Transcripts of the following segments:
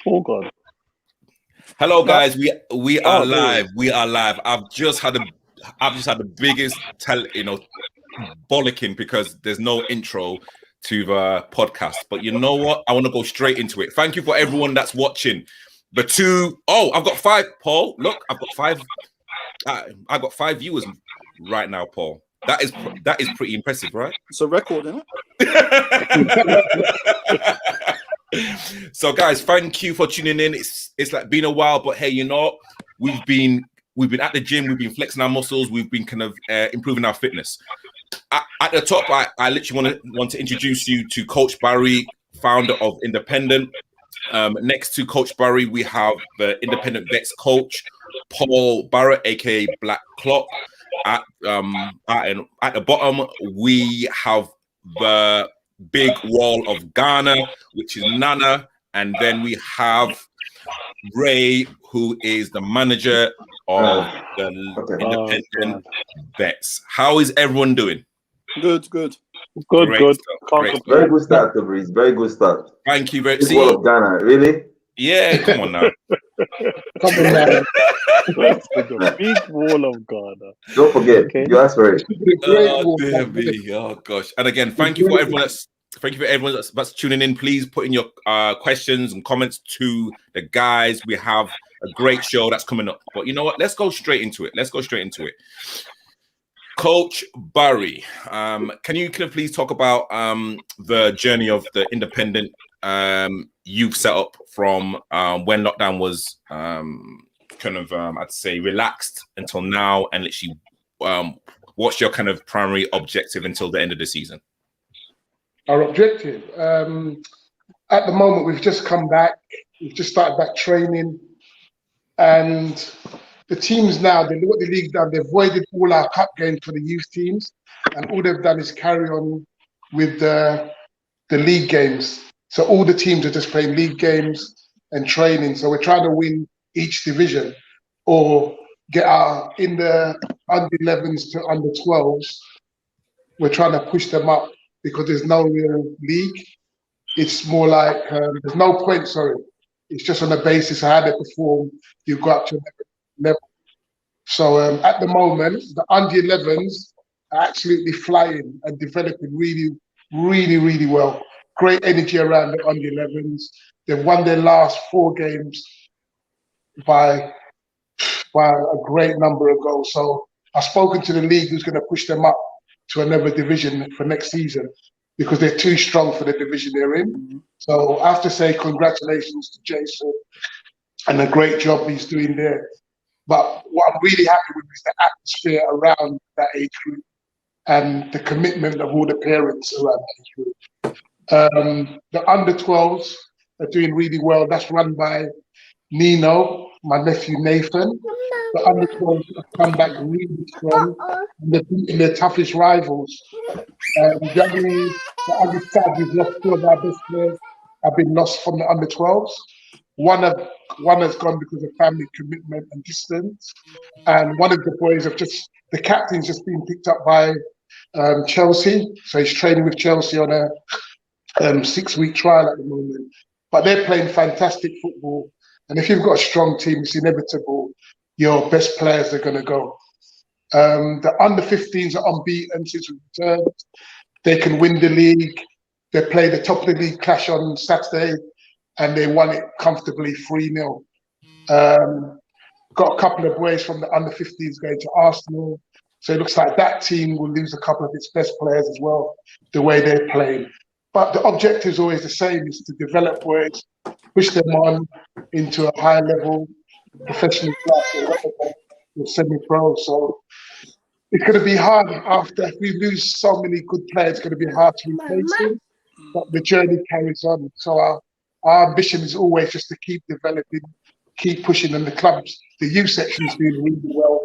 Oh God. Hello guys, we are live. Dude. We are live. I've just had the biggest bollocking because there's no intro to the podcast. But you know what? I want to go straight into it. Thank you for everyone that's watching. I've got 5, Paul. Look, I've got 5. I've got 5 viewers right now, Paul. That is pretty impressive, right? It's a record, isn't it? So guys, thank you for tuning in. It's like been a while, but hey, we've been at the gym, we've been flexing our muscles, we've been kind of improving our fitness. At the top, I literally want to introduce you to Coach Barry, founder of Independent. Next to Coach Barry, we have the Independent Vets coach, Paul Barrett, aka Black Clock. At the bottom, we have the Big Wall of Ghana, which is Nana, and then we have Ray, who is the manager of the Independent Vets. How is everyone doing? Good. Good. Very good start, Breeze. Very good start. Thank you very much. Big Wall of Ghana, really? Yeah, come on now. Come on now. The Big Wall of Ghana. Don't forget, you asked for it. Oh gosh! And again, thank you for everyone that's tuning in. Please put in your questions and comments to the guys. We have a great show that's coming up. But you know what? Let's go straight into it. Coach Barry, can you please talk about the journey of the Independent youth set up from when lockdown was I'd say relaxed until now, and literally what's your kind of primary objective until the end of the season? Our objective at the moment, we've just come back, we've just started back training, and the teams now, what the league's done, they've voided all our cup games for the youth teams, and all they've done is carry on with the league games. So all the teams are just playing league games and training. So we're trying to win each division or get in the under 11s to under 12s. We're trying to push them up because there's no real league. It's more like there's no point, It's just on the basis of how they perform, you go up to level. So at the moment, the under 11s are absolutely flying and developing really, really, really well. Great energy around the under 11s. They've won their last 4 games by a great number of goals. So I've spoken to the league who's going to push them up to another division for next season because they're too strong for the division they're in. Mm-hmm. So I have to say congratulations to Jason and the great job he's doing there. But what I'm really happy with is the atmosphere around that age group and the commitment of all the parents around that age group. The under 12s are doing really well. That's run by Nino, my nephew Nathan. The under 12s have come back really strong and they're beating their toughest rivals. The under 5, we've lost 2 of our best players have been lost from the under 12s. One has gone because of family commitment and distance, and one of the boys the captain's just been picked up by Chelsea, so he's training with Chelsea on a 6-week trial at the moment. But they're playing fantastic football, and if you've got a strong team, it's inevitable your best players are going to go. The under 15s are unbeaten since we returned. They can win the league. They play the top of the league clash on Saturday, and they won it comfortably 3-0. Got a couple of boys from the under 15s going to Arsenal. So it looks like that team will lose a couple of its best players as well, the way they're playing. But the objective is always the same, is to develop boys, push them on into a higher level, professional class or semi-pro. So it's going to be hard if we lose so many good players, it's going to be hard to replace them. But the journey carries on. So our ambition is always just to keep developing, keep pushing, and the clubs, the youth section is doing really well.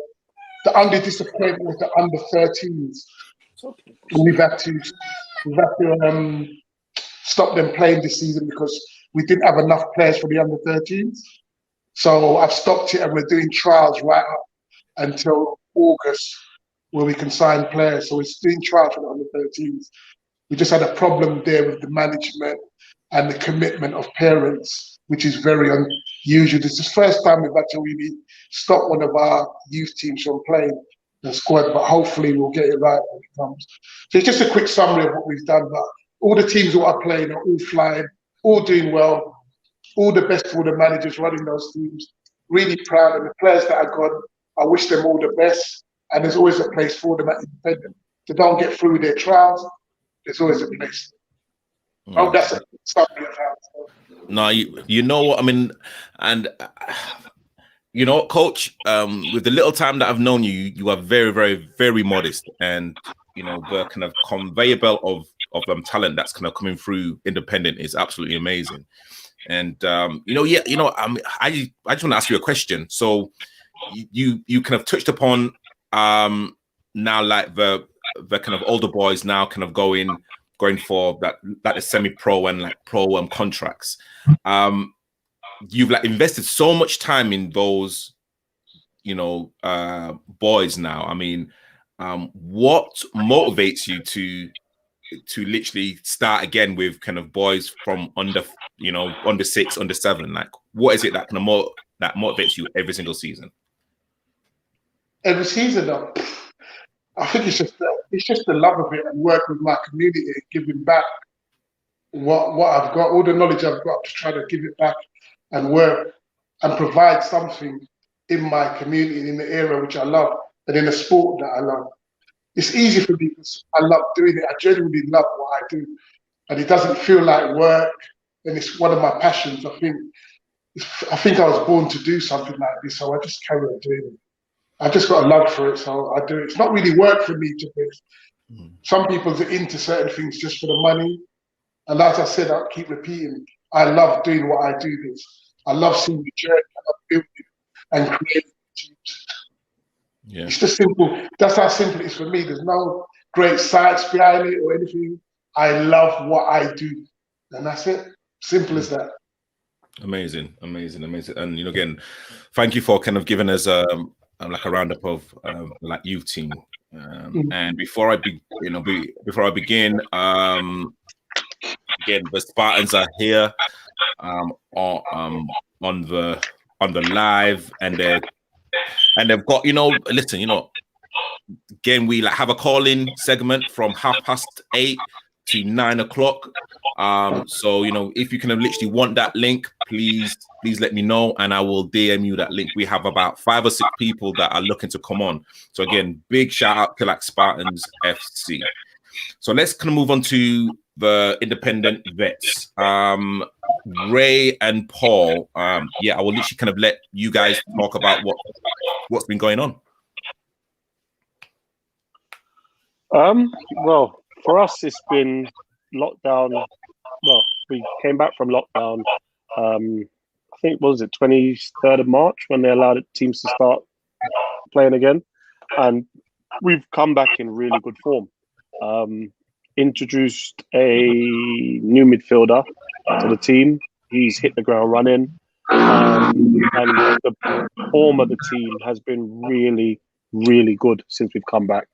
The only disappointment was the under 13s. We've had to stop them playing this season because we didn't have enough players for the under 13s. So I've stopped it and we're doing trials right up until August where we can sign players. So we're doing trials for the under 13s. We just had a problem there with the management and the commitment of parents which is very unusual. This is the first time we've had to really stop one of our youth teams from playing the squad, but hopefully we'll get it right when it comes. So it's just a quick summary of what we've done. But all the teams that are playing are all flying, all doing well, all the best for the managers running those teams. Really proud of the players that are gone. I wish them all the best. And there's always a place for them at Independent. They don't get through their trials, there's always a place. Oh, that's a summary of how. No, you know what I mean, and you know, Coach. With the little time that I've known you, you are very, very, very modest, and you know the kind of conveyor belt of talent that's kind of coming through Independent is absolutely amazing. And you know, I just want to ask you a question. So you kind of touched upon now like the kind of older boys now kind of going for that the semi-pro and like pro contracts. You've like invested so much time in those, you know, boys now. I mean, what motivates you to literally start again with kind of boys from under 6, under 7? Like, what is it that kind of that motivates you every single season? Every season, though, I think it's just the love of it and work with my community, giving back what I've got, all the knowledge I've got, to try to give it back and work and provide something in my community, in the area which I love, and in the sport that I love. It's easy for me because I love doing it. I genuinely love what I do, and it doesn't feel like work. And it's one of my passions. I think I was born to do something like this, so I just carry on doing it. I've just got a love for it, so I do it. It's not really work for me to do. Some people are into certain things just for the money. And as I said, I'll keep repeating, I love doing what I do this. I love seeing the journey, I love building and creating teams. Yeah. It's just simple. That's how simple it is for me. There's no great science behind it or anything. I love what I do. And that's it. Simple as that. Amazing. And you know, again, thank you for kind of giving us like a roundup of like youth team. And before I begin, again, the Spartans are here on the live, and they've got, you know, listen, you know, again, we like have a call-in segment from 8:30 to 9 o'clock. So, you know, if you kind of literally want that link, please let me know and I will DM you that link. We have about 5 or 6 people that are looking to come on. So again, big shout out to like Spartans FC. So let's kind of move on to the independent vets. Ray and Paul, I will literally kind of let you guys talk about what's been going on. Well, for us, it's been lockdown. Well, we came back from lockdown. I think, what was it, 23rd of March when they allowed teams to start playing again, and we've come back in really good form. Introduced a new midfielder to the team. He's hit the ground running, and the form of the team has been really, really good since we've come back.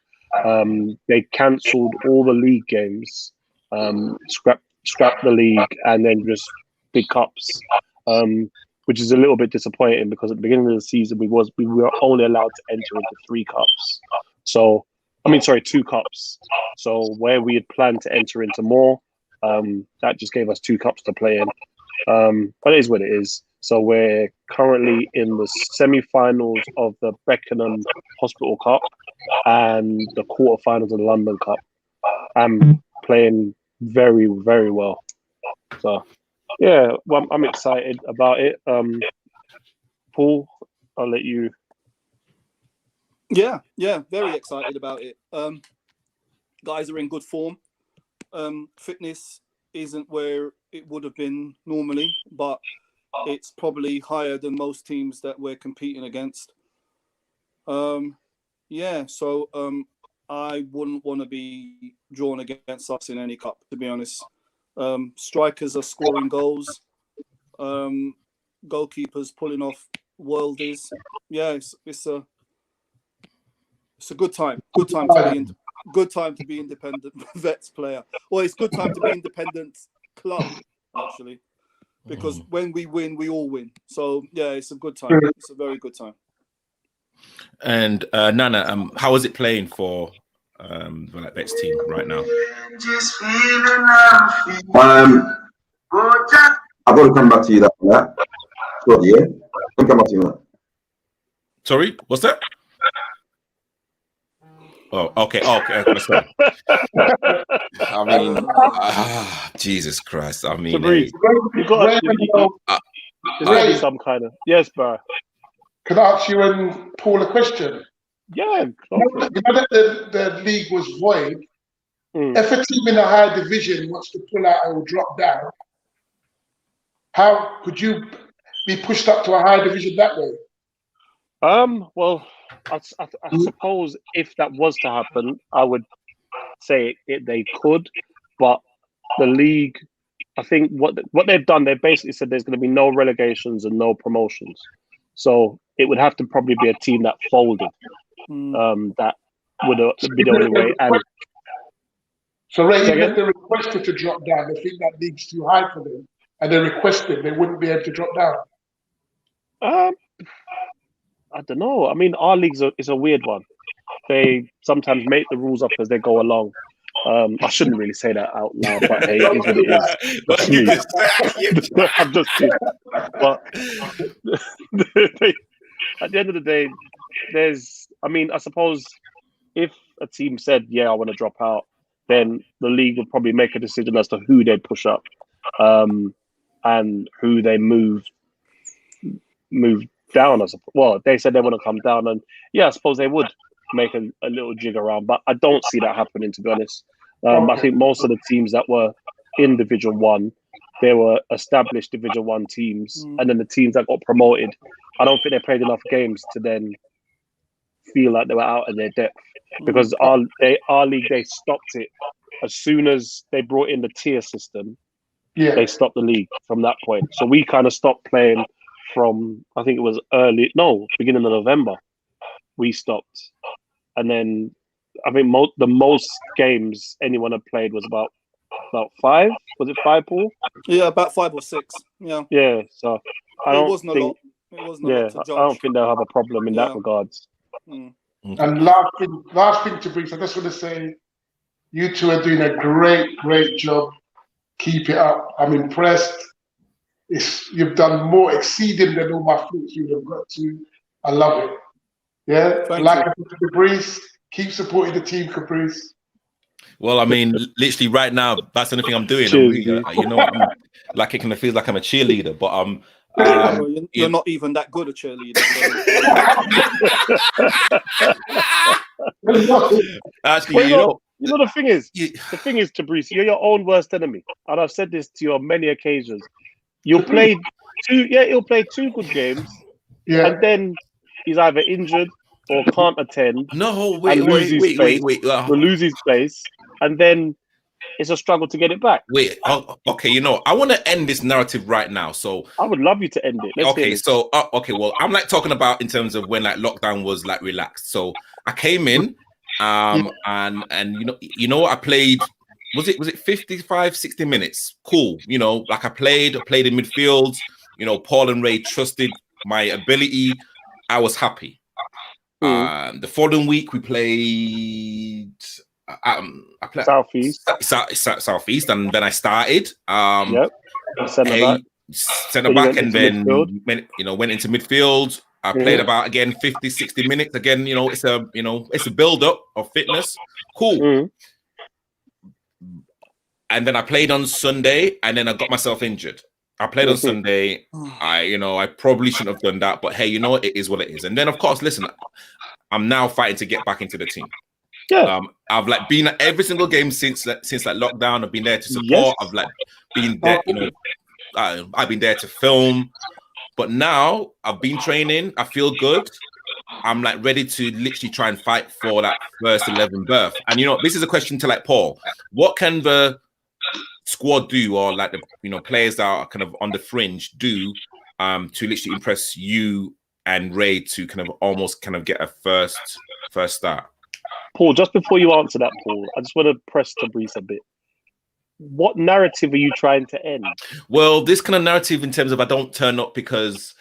They cancelled all the league games, scrapped the league, and then just big cups, which is a little bit disappointing because at the beginning of the season we were only allowed to enter into 3 cups. So, 2 cups. So where we had planned to enter into more, that just gave us 2 cups to play in. But it is what it is. So we're currently in the semi-finals of the Beckenham Hospital Cup and the quarterfinals of the London Cup. I'm playing very, very well. So, yeah, well, I'm excited about it. Paul, I'll let you. Yeah, very excited about it. Guys are in good form. Fitness isn't where it would have been normally, but it's probably higher than most teams that we're competing against. So I wouldn't want to be drawn against us in any cup, to be honest. Strikers are scoring goals. Goalkeepers pulling off worldies. Yeah, it's a good time. Good time to be independent vets player. Well, it's good time to be independent club, actually. because when we win, we all win. So yeah, it's a good time. It's a very good time. And Nana, how is it playing for like Bet's team right now? I've got to come back to you that. Sure, yeah. I'll come back to you that. Sorry, what's that? Oh, okay. Sorry. I mean, Jesus Christ. I mean, you got to be some kind of yes, bro. Can I ask you and Paul a question? Yeah. You know that the league was void. If a team in a higher division wants to pull out or drop down, how could you be pushed up to a higher division that way? Well, I suppose if that was to happen, I would say they could, but the league, I think what they've done, they basically said there's going to be no relegations and no promotions. So it would have to probably be a team that folded. That would be the only way. And so, Ray, even if they requested to drop down, they think that league's too high for them, and they requested, they wouldn't be able to drop down. I don't know. I mean, our league is a weird one. They sometimes make the rules up as they go along. I shouldn't really say that out loud, but hey, it is what it is. I'm just kidding. But at the end of the day, I suppose if a team said, yeah, I want to drop out, then the league would probably make a decision as to who they'd push up and who they move down. I suppose. Well, they said they want to come down, and yeah, I suppose they would make a little jig around, but I don't see that happening, to be honest. I think most of the teams that were in Division 1, they were established Division 1 teams, and then the teams that got promoted, I don't think they played enough games to then feel like they were out of their depth, because our league, they stopped it as soon as they brought in the tier system. They stopped the league from that point. So we kind of stopped playing from, I think it was beginning of November. We stopped, and then I think the most games anyone had played was about 5. Was it 5, Paul? Yeah, about 5 or 6. Yeah. Yeah. So I don't think. It wasn't a lot to judge. I don't think they'll have a problem in that regards. And last thing to brief, I just want to say, you two are doing a great job. Keep it up. I'm impressed. You've done more exceeding than all my thoughts you would have got to. I love it. Yeah, like Caprice, keep supporting the team, Caprice. Well, I mean, literally right now, that's the only thing I'm doing. I'm like it kind of feels like I'm a cheerleader, but you're not even that good a cheerleader. Actually, the thing is, Tabrice, you're your own worst enemy, and I've said this to you on many occasions. You'll play 2 good games, and then he's either injured or can't attend. No, wait. Will lose his place, and then it's a struggle to get it back. Wait, okay, I want to end this narrative right now. So I would love you to end it. Well, I'm like talking about in terms of when like lockdown was like relaxed. So I came in, and what I played. Was it 55, 60 minutes? Cool. Like I played in midfield. Paul and Ray trusted my ability. I was happy. The following week we played. I played Southeast, and then I started. Centre back, and then went into midfield. I played about again 50, 60 minutes. Again, it's a build up of fitness. Cool. And then I played on Sunday, and then I got myself injured. I played on Sunday. I probably shouldn't have done that, but hey, it is what it is. And then, of course, listen, I'm now fighting to get back into the team. Yeah. I've like been at every single game since like lockdown. I've been there to support. Yes. I've like been there, I've been there to film. But now I've been training. I feel good. I'm like ready to literally try and fight for that first 11 berth. And this is a question to like Paul. What can the squad do, or like the players that are kind of on the fringe do to literally impress you and Ray to kind of almost kind of get a first start? Paul, just before you answer that, Paul, I just want to press Tabrice a bit. what narrative are you trying to end? Well, this kind of narrative in terms of I don't turn up because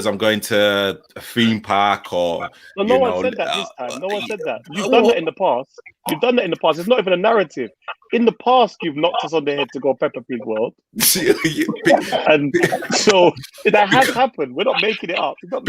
I'm going to a theme park or No, no one said that this time. No one said that. You've done that in the past. You've done that in the past. It's not even a narrative. In the past, you've knocked us on the head to go Peppa Pig World, and so that has happened. We're not making it up. It's not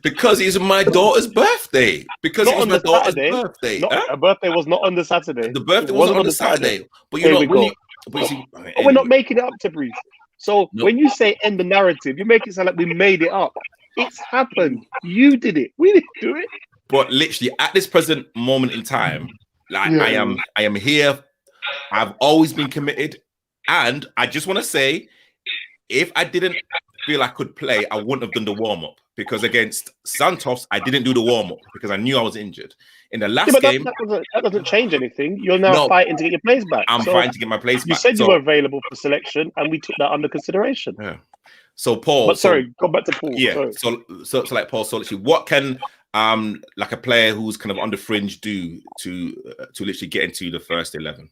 because it's my daughter's birthday. Because not it was on my the daughter's Saturday. birthday. Not, her birthday was not on the Saturday. The birthday It wasn't on the Saturday. But you Here know, we go. but you see, But anyway. we're not making it up, Tabriz. So No. when you say end the narrative, you make it sound like we made it up. It's happened. You did it. We didn't do it. But literally at this present moment in time, like Yeah. I am here. I've always been committed, and I just want to say, if I didn't feel I could play, I wouldn't have done the warm up because against Santos, I didn't do the warm up because I knew I was injured. In the last game, that doesn't change anything. You're now fighting to get your place back. I'm fighting to get my place back. You said you were available for selection, and we took that under consideration. Yeah. So Paul, but sorry, go back to Paul. Yeah. Sorry. So like Paul, so literally, what can like a player who's kind of on the fringe do to literally get into the first 11?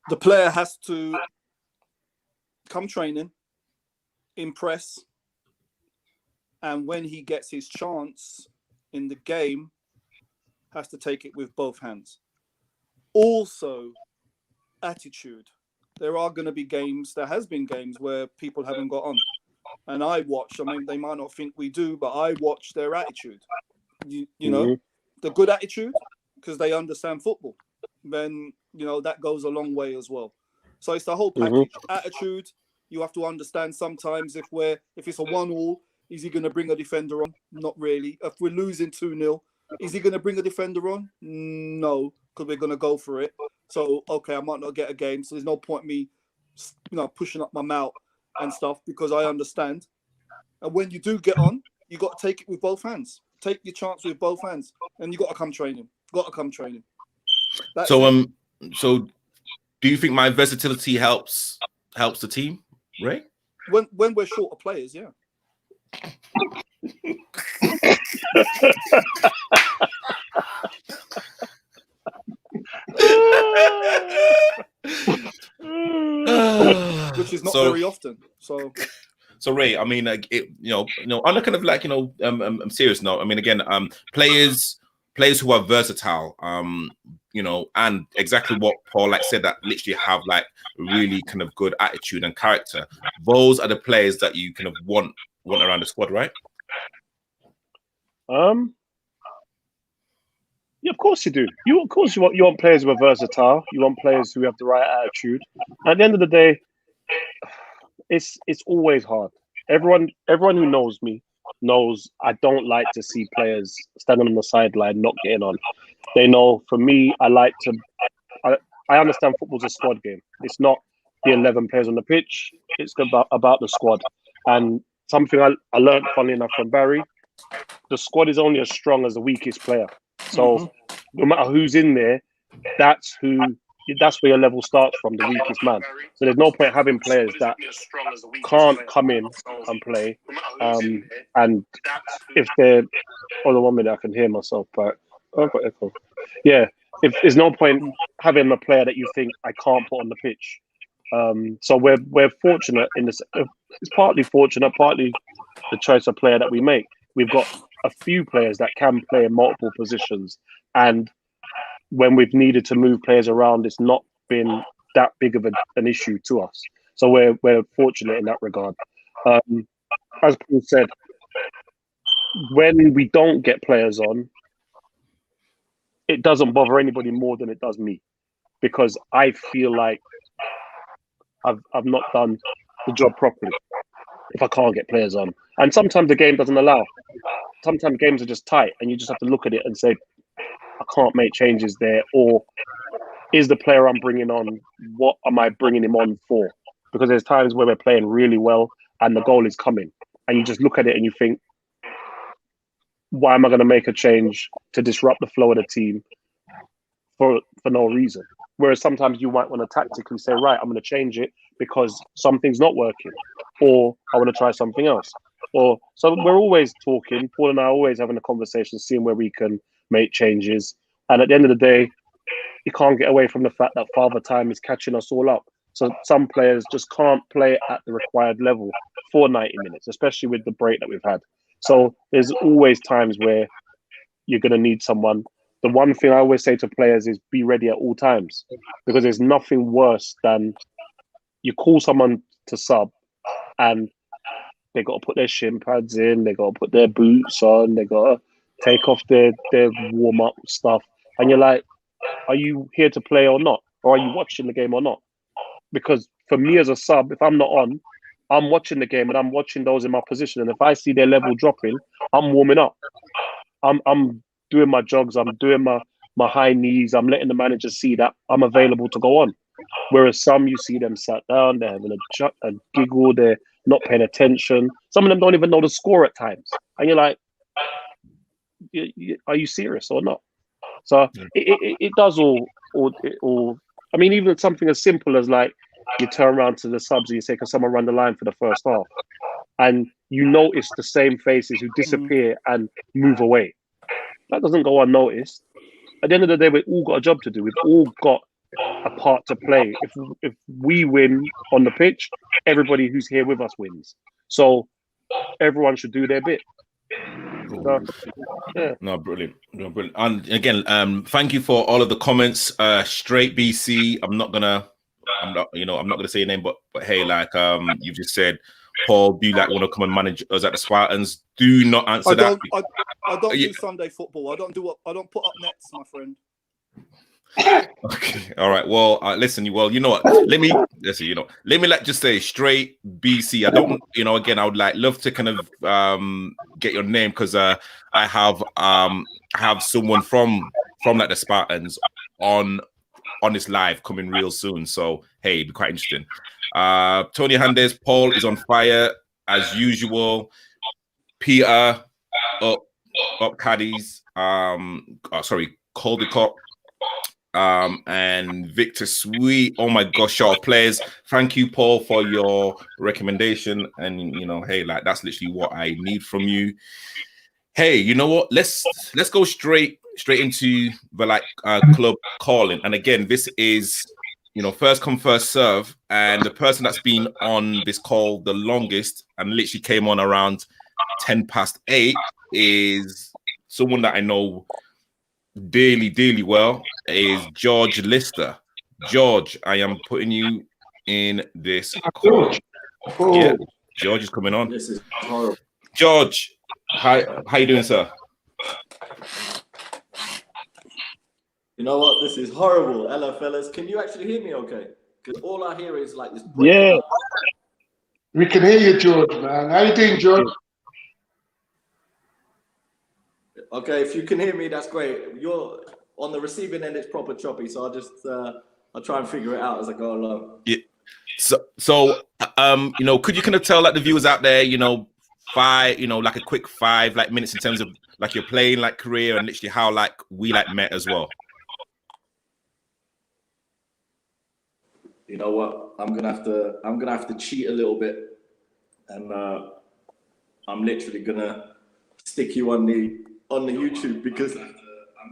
The player has to come training, impress, and when he gets his chance in the game, has to take it with both hands. Also, attitude. There are going to be games, there has been games where people haven't got on. And I watch, I mean, they might not think we do, but I watch their attitude. You know, the good attitude, because they understand football. Then, you know, that goes a long way as well. So it's the whole package. Attitude, you have to understand sometimes if it's a 1-1, is he going to bring a defender on? Not really. If we're losing 2-0, is he going to bring a defender on? No, because we're going to go for it. So, okay, I might not get a game. So there's no point me, you know, pushing up my mouth and stuff because I understand. And when you do get on, you got to take it with both hands. Take your chance with both hands. And you got to come training. That's so, so do you think my versatility helps the team, Ray? When we're short of players, yeah. Which is not very often. So Ray, I mean, on a kind of like I'm serious note. I mean, again, players who are versatile, and exactly what Paul said, that literally have like really kind of good attitude and character. Those are the players that you kind of want around the squad, right? Yeah, of course you do. You want players who are versatile. You want players who have the right attitude. At the end of the day, it's always hard. Everyone who knows me knows I don't like to see players standing on the sideline not getting on. They know for me, I understand football's a squad game. It's not the 11 players on the pitch. It's about the squad. And something I learned, funnily enough, from Barry, the squad is only as strong as the weakest player. So no matter who's in there, that's where your level starts from, the weakest man. So there's no point having players that can't come in and play. And if they're, hold on 1 minute, I can hear myself, but I've got echo. Yeah, if there's no point having a player that you think I can't put on the pitch. So we're fortunate in this. It's partly fortunate, partly the choice of player that we make. We've got a few players that can play in multiple positions, and when we've needed to move players around, it's not been that big of an issue to us. So we're fortunate in that regard. As Paul said, when we don't get players on, it doesn't bother anybody more than it does me, because I feel like I've not done the job properly if I can't get players on. And sometimes the game doesn't allow. Sometimes games are just tight and you just have to look at it and say, I can't make changes there. Or is the player I'm bringing on, what am I bringing him on for? Because there's times where we're playing really well and the goal is coming. And you just look at it and you think, why am I going to make a change to disrupt the flow of the team for no reason? Whereas sometimes you might want to tactically say, right, I'm going to change it because something's not working, or I want to try something else. So we're always talking. Paul and I are always having a conversation, seeing where we can make changes. And at the end of the day, you can't get away from the fact that Father Time is catching us all up. So some players just can't play at the required level for 90 minutes, especially with the break that we've had. So there's always times where you're going to need someone. The one thing I always say to players is be ready at all times, because there's nothing worse than you call someone to sub and they got to put their shin pads in, they got to put their boots on, they got to take off their warm-up stuff. And you're like, are you here to play or not? Or are you watching the game or not? Because for me as a sub, if I'm not on, I'm watching the game and I'm watching those in my position. And if I see their level dropping, I'm warming up. I'm doing my jogs, I'm doing my high knees, I'm letting the manager see that I'm available to go on. Whereas some, you see them sat down, they're having a giggle, they're not paying attention. Some of them don't even know the score at times. And you're like, are you serious or not? So it does all. I mean, even something as simple as like you turn around to the subs and you say, can someone run the line for the first half? And you notice the same faces who disappear and move away. That doesn't go unnoticed. At the end of the day, we've all got a job to do. We've all got a part to play. If we win on the pitch, everybody who's here with us wins. So everyone should do their bit. So, yeah. No, brilliant. No, brilliant. And again, thank you for all of the comments. Straight BC. I'm not gonna say your name, but hey, like you've just said, Paul, do you like want to come and manage us at the Spartans? Do not answer that. I don't do Sunday football. I don't put up nets, my friend. Okay, all right. Well, listen. Well, you know what? Let me just say straight BC. I don't, again, I would love to kind of get your name, because I have someone from like the Spartans on this live coming real soon. So hey, it'd be quite interesting. Tony Hernandez, Paul is on fire as usual. Peter up caddies. Caldecott. And Victor Sweet. Oh my gosh, shout out players. Thank you, Paul, for your recommendation. And hey, like that's literally what I need from you. Hey, you know what? Let's go straight into the club calling. And again, this is first come, first serve. And the person that's been on this call the longest and literally came on around 8:10 is someone that I know dearly well, is George Lister. George, I am putting you in this call. Yeah, George is coming on. This is horrible. George, how you doing, sir? You know what? This is horrible. Hello, fellas. Can you actually hear me okay? Because all I hear is like this. Yeah. We can hear you, George, man. How you doing, George? Okay, if you can hear me, that's great. You're on the receiving end, it's proper choppy, so I'll try and figure it out as I go along. Yeah. So could you kind of tell the viewers out there, like a quick 5 minutes in terms of your playing career and literally how we met as well? You know what? I'm gonna have to cheat a little bit, and I'm literally gonna stick you on the YouTube, because I'm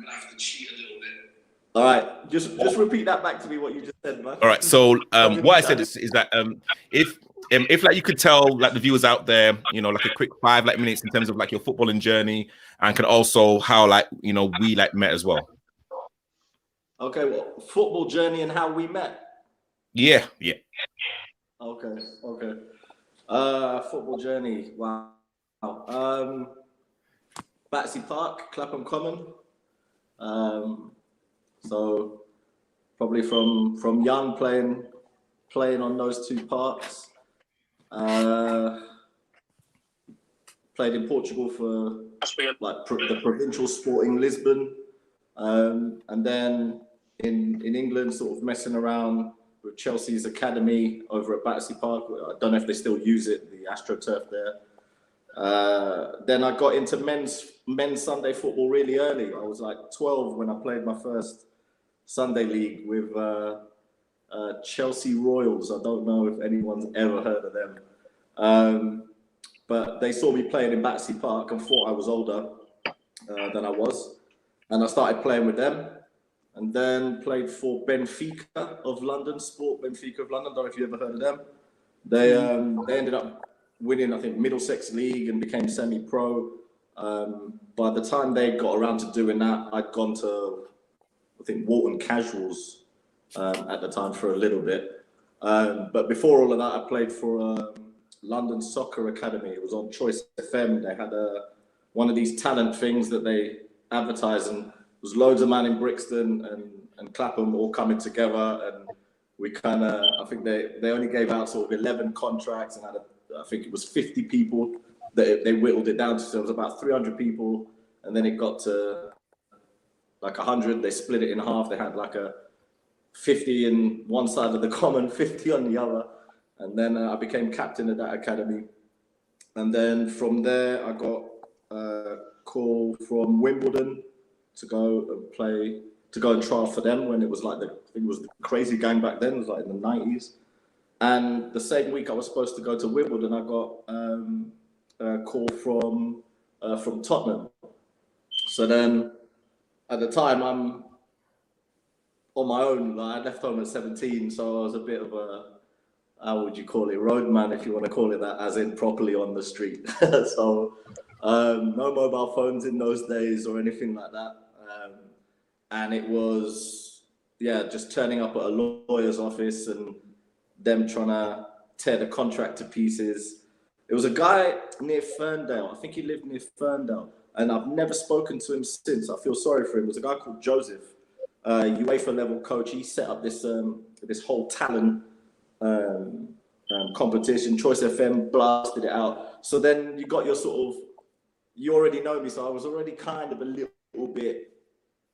gonna have to cheat a little bit. All right, just repeat that back to me, what you just said, man. All right, so what I said is that if you could tell the viewers out there, a quick 5 minutes in terms of your footballing journey, and can also how we met as well. Okay, well, football journey and how we met. Yeah. Okay. Football journey. Wow. Battersea Park, Clapham Common. So probably from young playing on those two parks. Played in Portugal for the provincial Sporting Lisbon, and then in England, sort of messing around with Chelsea's academy over at Battersea Park. I don't know if they still use it, the AstroTurf there. Then I got into men's Sunday football really early. I was 12 when I played my first Sunday league with Chelsea Royals. I don't know if anyone's ever heard of them. But they saw me playing in Battersea Park and thought I was older than I was. And I started playing with them. and then played for Benfica of London, Benfica of London. I don't know if you ever heard of them. They ended up winning, I think, Middlesex League and became semi-pro. By the time they got around to doing that, I'd gone to, I think, Walton Casuals at the time for a little bit. But before all of that, I played for London Soccer Academy. It was on Choice FM. They had one of these talent things that they advertised, and there was loads of man in Brixton and Clapham all coming together, and we kind of, I think they only gave out sort of 11 contracts, and I think it was 50 people that they whittled it down to. So it was about 300 people, and then it got to like 100. They split it in half. They had like a 50 in one side of the common, 50 on the other. And then I became captain of that academy. And then from there, I got a call from Wimbledon to go and play, to go and trial for them when it was like I think it was the crazy gang back then. It was like in the 90s. And the same week I was supposed to go to Wimbledon, I got a call from Tottenham. So then at the time, I'm on my own. Like, I left home at 17, so I was a bit of a, how would you call it, roadman, if you want to call it that, as in properly on the street. So no mobile phones in those days or anything like that. And it was, just turning up at a lawyer's office and them trying to tear the contract to pieces. It was a guy near Ferndale. I think he lived near Ferndale, and I've never spoken to him since. I feel sorry for him. It was a guy called Joseph, UEFA level coach. He set up this this whole talent competition. Choice FM blasted it out. So then you got your sort of, you already know me, so I was already kind of a little bit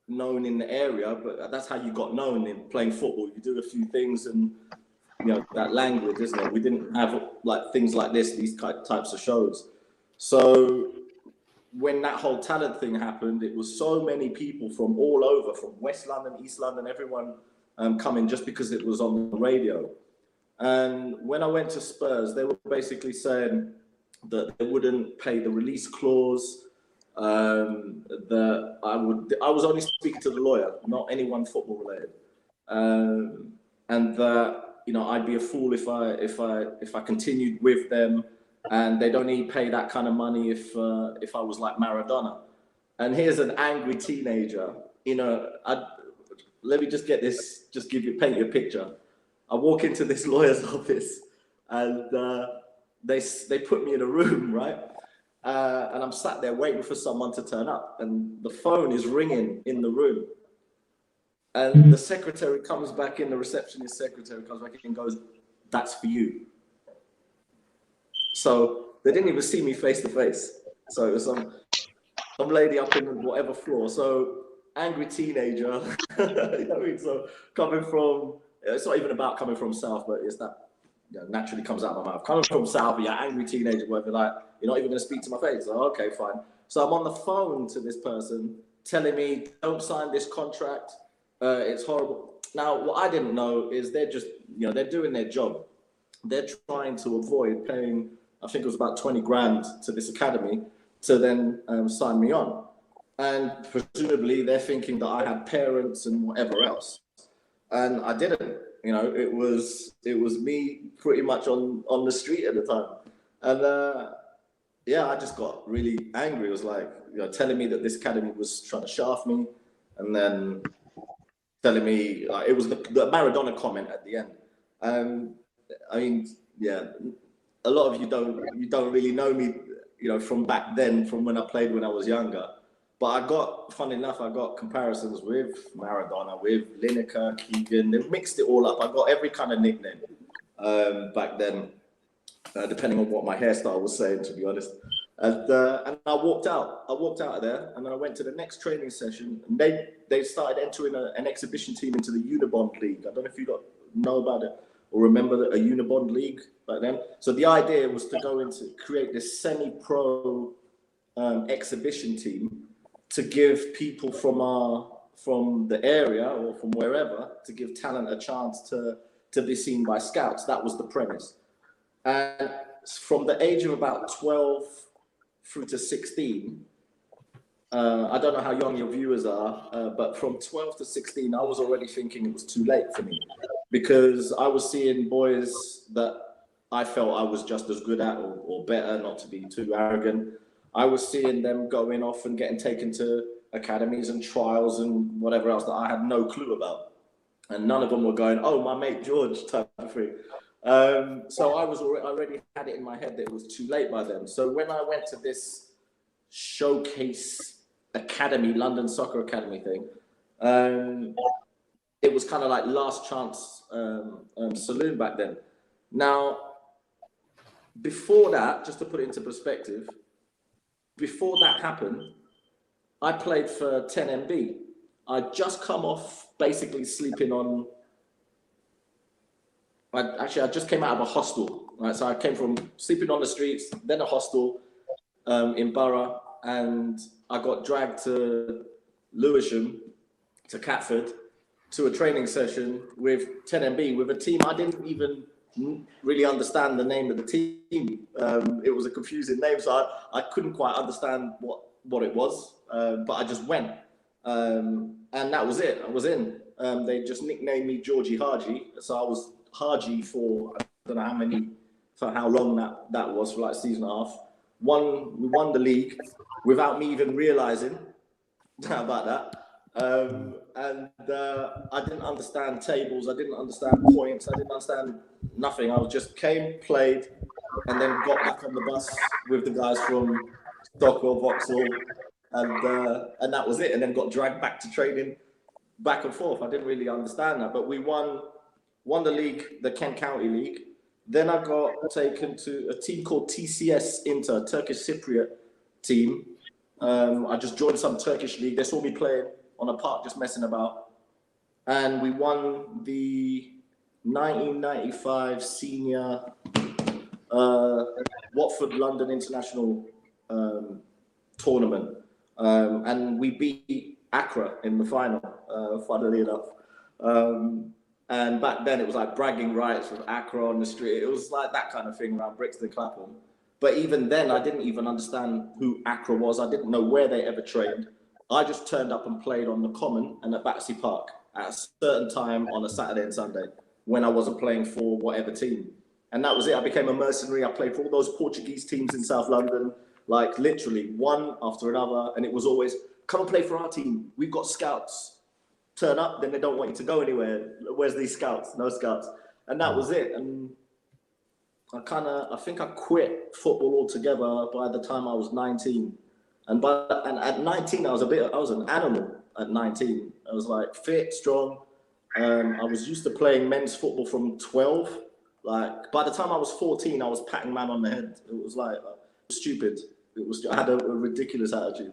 known in the area, but that's how you got known in playing football. You do a few things and, you know, that language, isn't it? We didn't have like things like this, these types of shows. So when that whole talent thing happened, it was so many people from all over, from West London, East London, everyone coming just because it was on the radio. And when I went to Spurs, they were basically saying that they wouldn't pay the release clause, that I was only speaking to the lawyer, not anyone football related, and that, you know, I'd be a fool if I continued with them, and they'd only pay that kind of money if I was like Maradona. And here's an angry teenager, you know. Let me just get this, just paint you a picture. I walk into this lawyer's office, and they put me in a room, right? And I'm sat there waiting for someone to turn up, and the phone is ringing in the room. And the secretary comes back in, the receptionist secretary comes back in and goes, "That's for you." So they didn't even see me face to face. So it was some lady up in whatever floor. So angry teenager, you know what I mean? So coming from, it's not even about coming from South, but it's that, you know, naturally comes out of my mouth. Coming from South, yeah, angry teenager, whatever, like, you're not even going to speak to my face. Like, okay, fine. So I'm on the phone to this person telling me, don't sign this contract. It's horrible. Now, what I didn't know is they're just, you know, they're doing their job. They're trying to avoid paying, I think it was about 20 grand to this academy to then sign me on. And presumably they're thinking that I had parents and whatever else. And I didn't. You know, it was me pretty much on the street at the time. And I just got really angry. It was like, you know, telling me that this academy was trying to shaft me, and then telling me, like, it was the Maradona comment at the end. I mean, yeah, a lot of you don't really know me, you know, from back then, from when I played when I was younger. But funny enough, I got comparisons with Maradona, with Lineker, Keegan. They mixed it all up. I got every kind of nickname back then, depending on what my hairstyle was saying, to be honest. And I walked out. I walked out of there, and then I went to the next training session. And they started entering an exhibition team into the Unibond League. I don't know if you know about it or remember a Unibond League back then. So the idea was to go into create this semi-pro exhibition team to give people from the area or from wherever, to give talent a chance to be seen by scouts. That was the premise. And from the age of about 12 through to 16, I don't know how young your viewers are, but from 12 to 16, I was already thinking it was too late for me, because I was seeing boys that I felt I was just as good at or better, not to be too arrogant. I was seeing them going off and getting taken to academies and trials and whatever else that I had no clue about. And none of them were going, oh, my mate George type of thing. So I already had it in my head that it was too late by then. So when I went to this showcase academy, London Soccer Academy thing, it was kind of like last chance saloon back then. Now, before that, just to put it into perspective, before that happened, I played for 10MB. I'd just come off basically sleeping on, I just came out of a hostel, right? So I came from sleeping on the streets, then a hostel in Borough, and I got dragged to Lewisham, to Catford, to a training session with 10MB, with a team I didn't even really understand the name of the team. It was a confusing name, so I couldn't quite understand what it was, but I just went. And that was it. I was in. They just nicknamed me Georgie Haji, so I was Haji for I don't know how long that was, for like a season and a half. We won the league without me even realizing about that. And I didn't understand tables. I didn't understand points. I didn't understand nothing. I just came, played, and then got back on the bus with the guys from Stockwell, Vauxhall, and that was it. And then got dragged back to training, back and forth. I didn't really understand that, but we won the league, the Kent County League. Then I got taken to a team called TCS Inter, Turkish Cypriot team. I just joined some Turkish league. They saw me playing on a park, just messing about, and we won the 1995 senior Watford London International tournament, and we beat Accra in the final, funnily enough. And back then it was like bragging rights with Accra on the street. It was like that kind of thing around Brixton, Clapham. But even then, I didn't even understand who Accra was. I didn't know where they ever trained. I just turned up and played on the Common and at Battersea Park at a certain time on a Saturday and Sunday when I wasn't playing for whatever team. And that was it. I became a mercenary. I played for all those Portuguese teams in South London, like literally one after another. And it was always, come and play for our team. We've got scouts. Turn up, then they don't want you to go anywhere. Where's these scouts? No scouts. And that was it. And I think I quit football altogether by the time I was 19. And at 19, I was an animal at 19. I was like fit, strong. I was used to playing men's football from 12. Like by the time I was 14, I was patting man on the head. It was like stupid. I had a ridiculous attitude.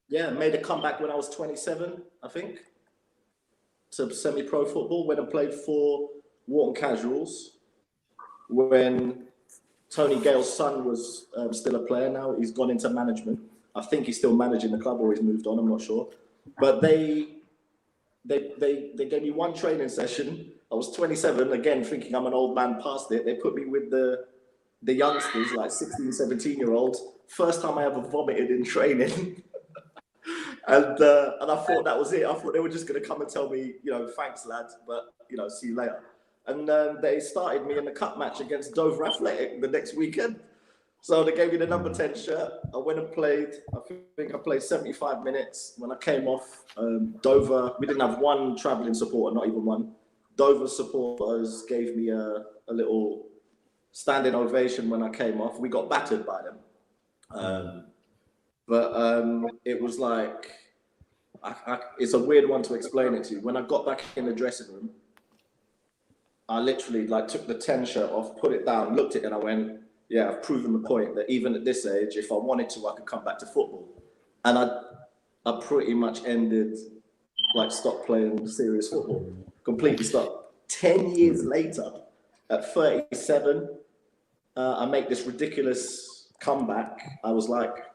Yeah, made a comeback when I was 27, I think, to semi-pro football. When I played for Wharton Casuals, when Tony Gale's son was still a player. Now he's gone into management. I think he's still managing the club, or he's moved on. I'm not sure. But they gave me one training session. I was 27, again, thinking I'm an old man past it. They put me with the youngsters, like 16, 17-year-olds. First time I ever vomited in training. And I thought that was it. I thought they were just going to come and tell me, thanks, lad, but, see you later. And they started me in the cup match against Dover Athletic the next weekend. So they gave me the number 10 shirt. I went and played. I think I played 75 minutes. When I came off, Dover, we didn't have one travelling supporter, not even one. Dover supporters gave me a little standing ovation when I came off. We got battered by them. But it was like, it's a weird one to explain it to you. When I got back in the dressing room, I literally took the 10 shirt off, put it down, looked at it, and I went, yeah, I've proven the point that even at this age, if I wanted to, I could come back to football. And I pretty much stopped playing serious football, completely stopped. 10 years later, at 37, I make this ridiculous comeback. I was like,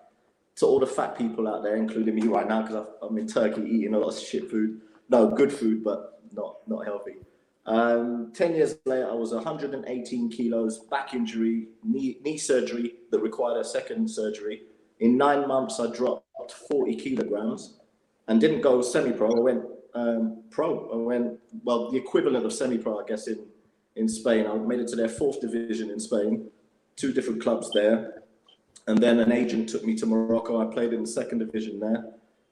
to all the fat people out there, including me right now, because I'm in Turkey eating a lot of shit food. No, good food, but not healthy. 10 years later, I was 118 kilos, back injury, knee surgery that required a second surgery. In 9 months, I dropped 40 kilograms and didn't go semi-pro. I went pro. I went, well, the equivalent of semi-pro, I guess, in Spain. I made it to their 4th division in Spain, 2 different clubs there. And then an agent took me to Morocco. I played in the 2nd division there.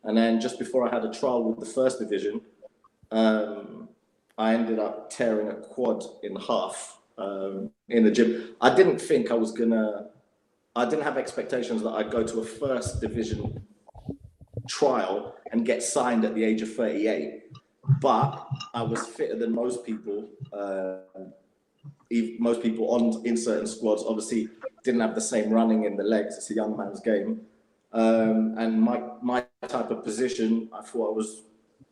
And then just before I had a trial with the 1st division, I ended up tearing a quad in half in the gym. I didn't think I didn't have expectations that I'd go to a 1st division trial and get signed at the age of 38. But I was fitter than most people. Most people in certain squads obviously didn't have the same running in the legs. It's a young man's game. And my type of position, I thought I was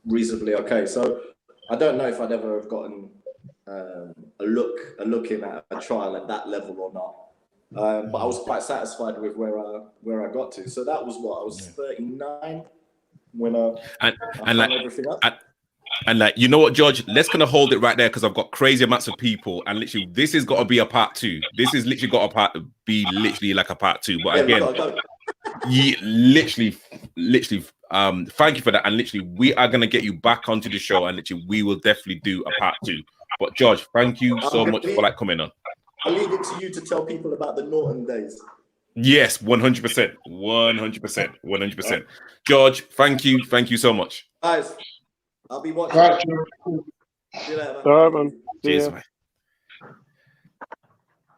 reasonably okay. So I don't know if I'd ever have gotten a look in at a trial at that level or not. But I was quite satisfied with where I got to. So that was what I was 39 when I like everything up. And like, you know what, George? Let's kind of hold it right there because I've got crazy amounts of people, and literally, this has got to be a part 2. This is literally got to be literally like a part 2. But Yeah, again, literally, thank you for that. And literally, we are gonna get you back onto the show, and literally, we will definitely do a part 2. But George, thank you so much for like coming on. I'll leave it to you to tell people about the Norton days. Yes, 100%, 100%. George, thank you so much. Guys, I'll be watching. Right, See you later, man. All right, man. Cheers, man.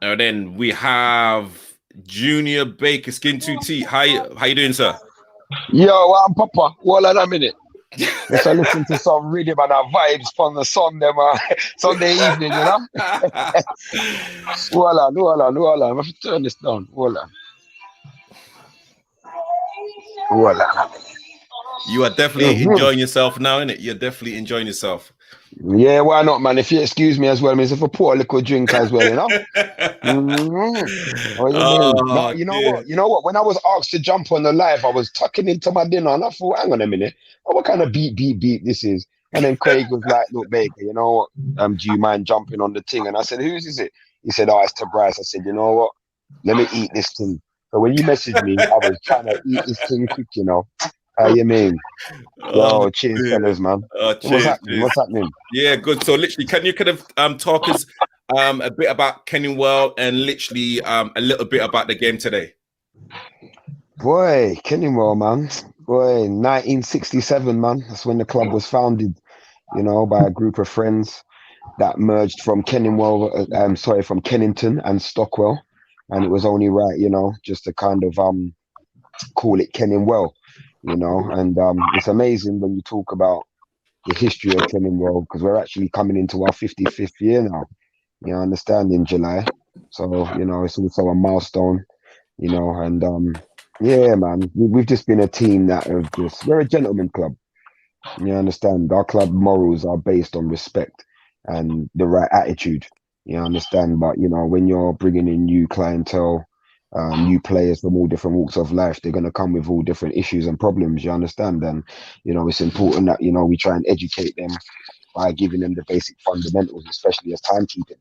And then we have Junior Baker, Skin 2T. How you doing, sir? Yo, I'm Papa. Hold on a minute. Let's listen to some rhythm and our vibes from the Sunday evening, you know? Hold on. I have to turn this down. Hold on. You are definitely enjoying yourself now, innit? You're definitely enjoying yourself. Yeah, why not, man? If you excuse me as well, means if I pour a little drink as well, you know? You know what? When I was asked to jump on the live, I was tucking into my dinner and I thought, hang on a minute, what kind of beat this is? And then Craig was like, look, Baker, you know what? Do you mind jumping on the thing? And I said, whose is it? He said, oh, it's to Bryce. I said, you know what? Let me eat this thing. So when you messaged me, I was trying to eat this thing quick, you know? How you mean? Yo, cheers, fellas, man. Cheers. What's happening? Yeah, good. So literally, can you kind of talk us a bit about Kenningwell and literally a little bit about the game today? Boy, Kenningwell, man. Boy, 1967, man. That's when the club was founded, you know, by a group of friends that merged from from Kennington and Stockwell. And it was only right, you know, just to kind of call it Kenningwell. You know, and it's amazing when you talk about the history of Kenningwell because we're actually coming into our 55th year now. You understand, in July. So, you know, it's also a milestone, you know, and yeah, man, we've just been a team that we're a gentleman club. You understand? Our club morals are based on respect and the right attitude. You understand? But, you know, when you're bringing in new clientele, new players from all different walks of life, they're going to come with all different issues and problems, you understand? And, you know, it's important that, you know, we try and educate them by giving them the basic fundamentals, especially as timekeeping.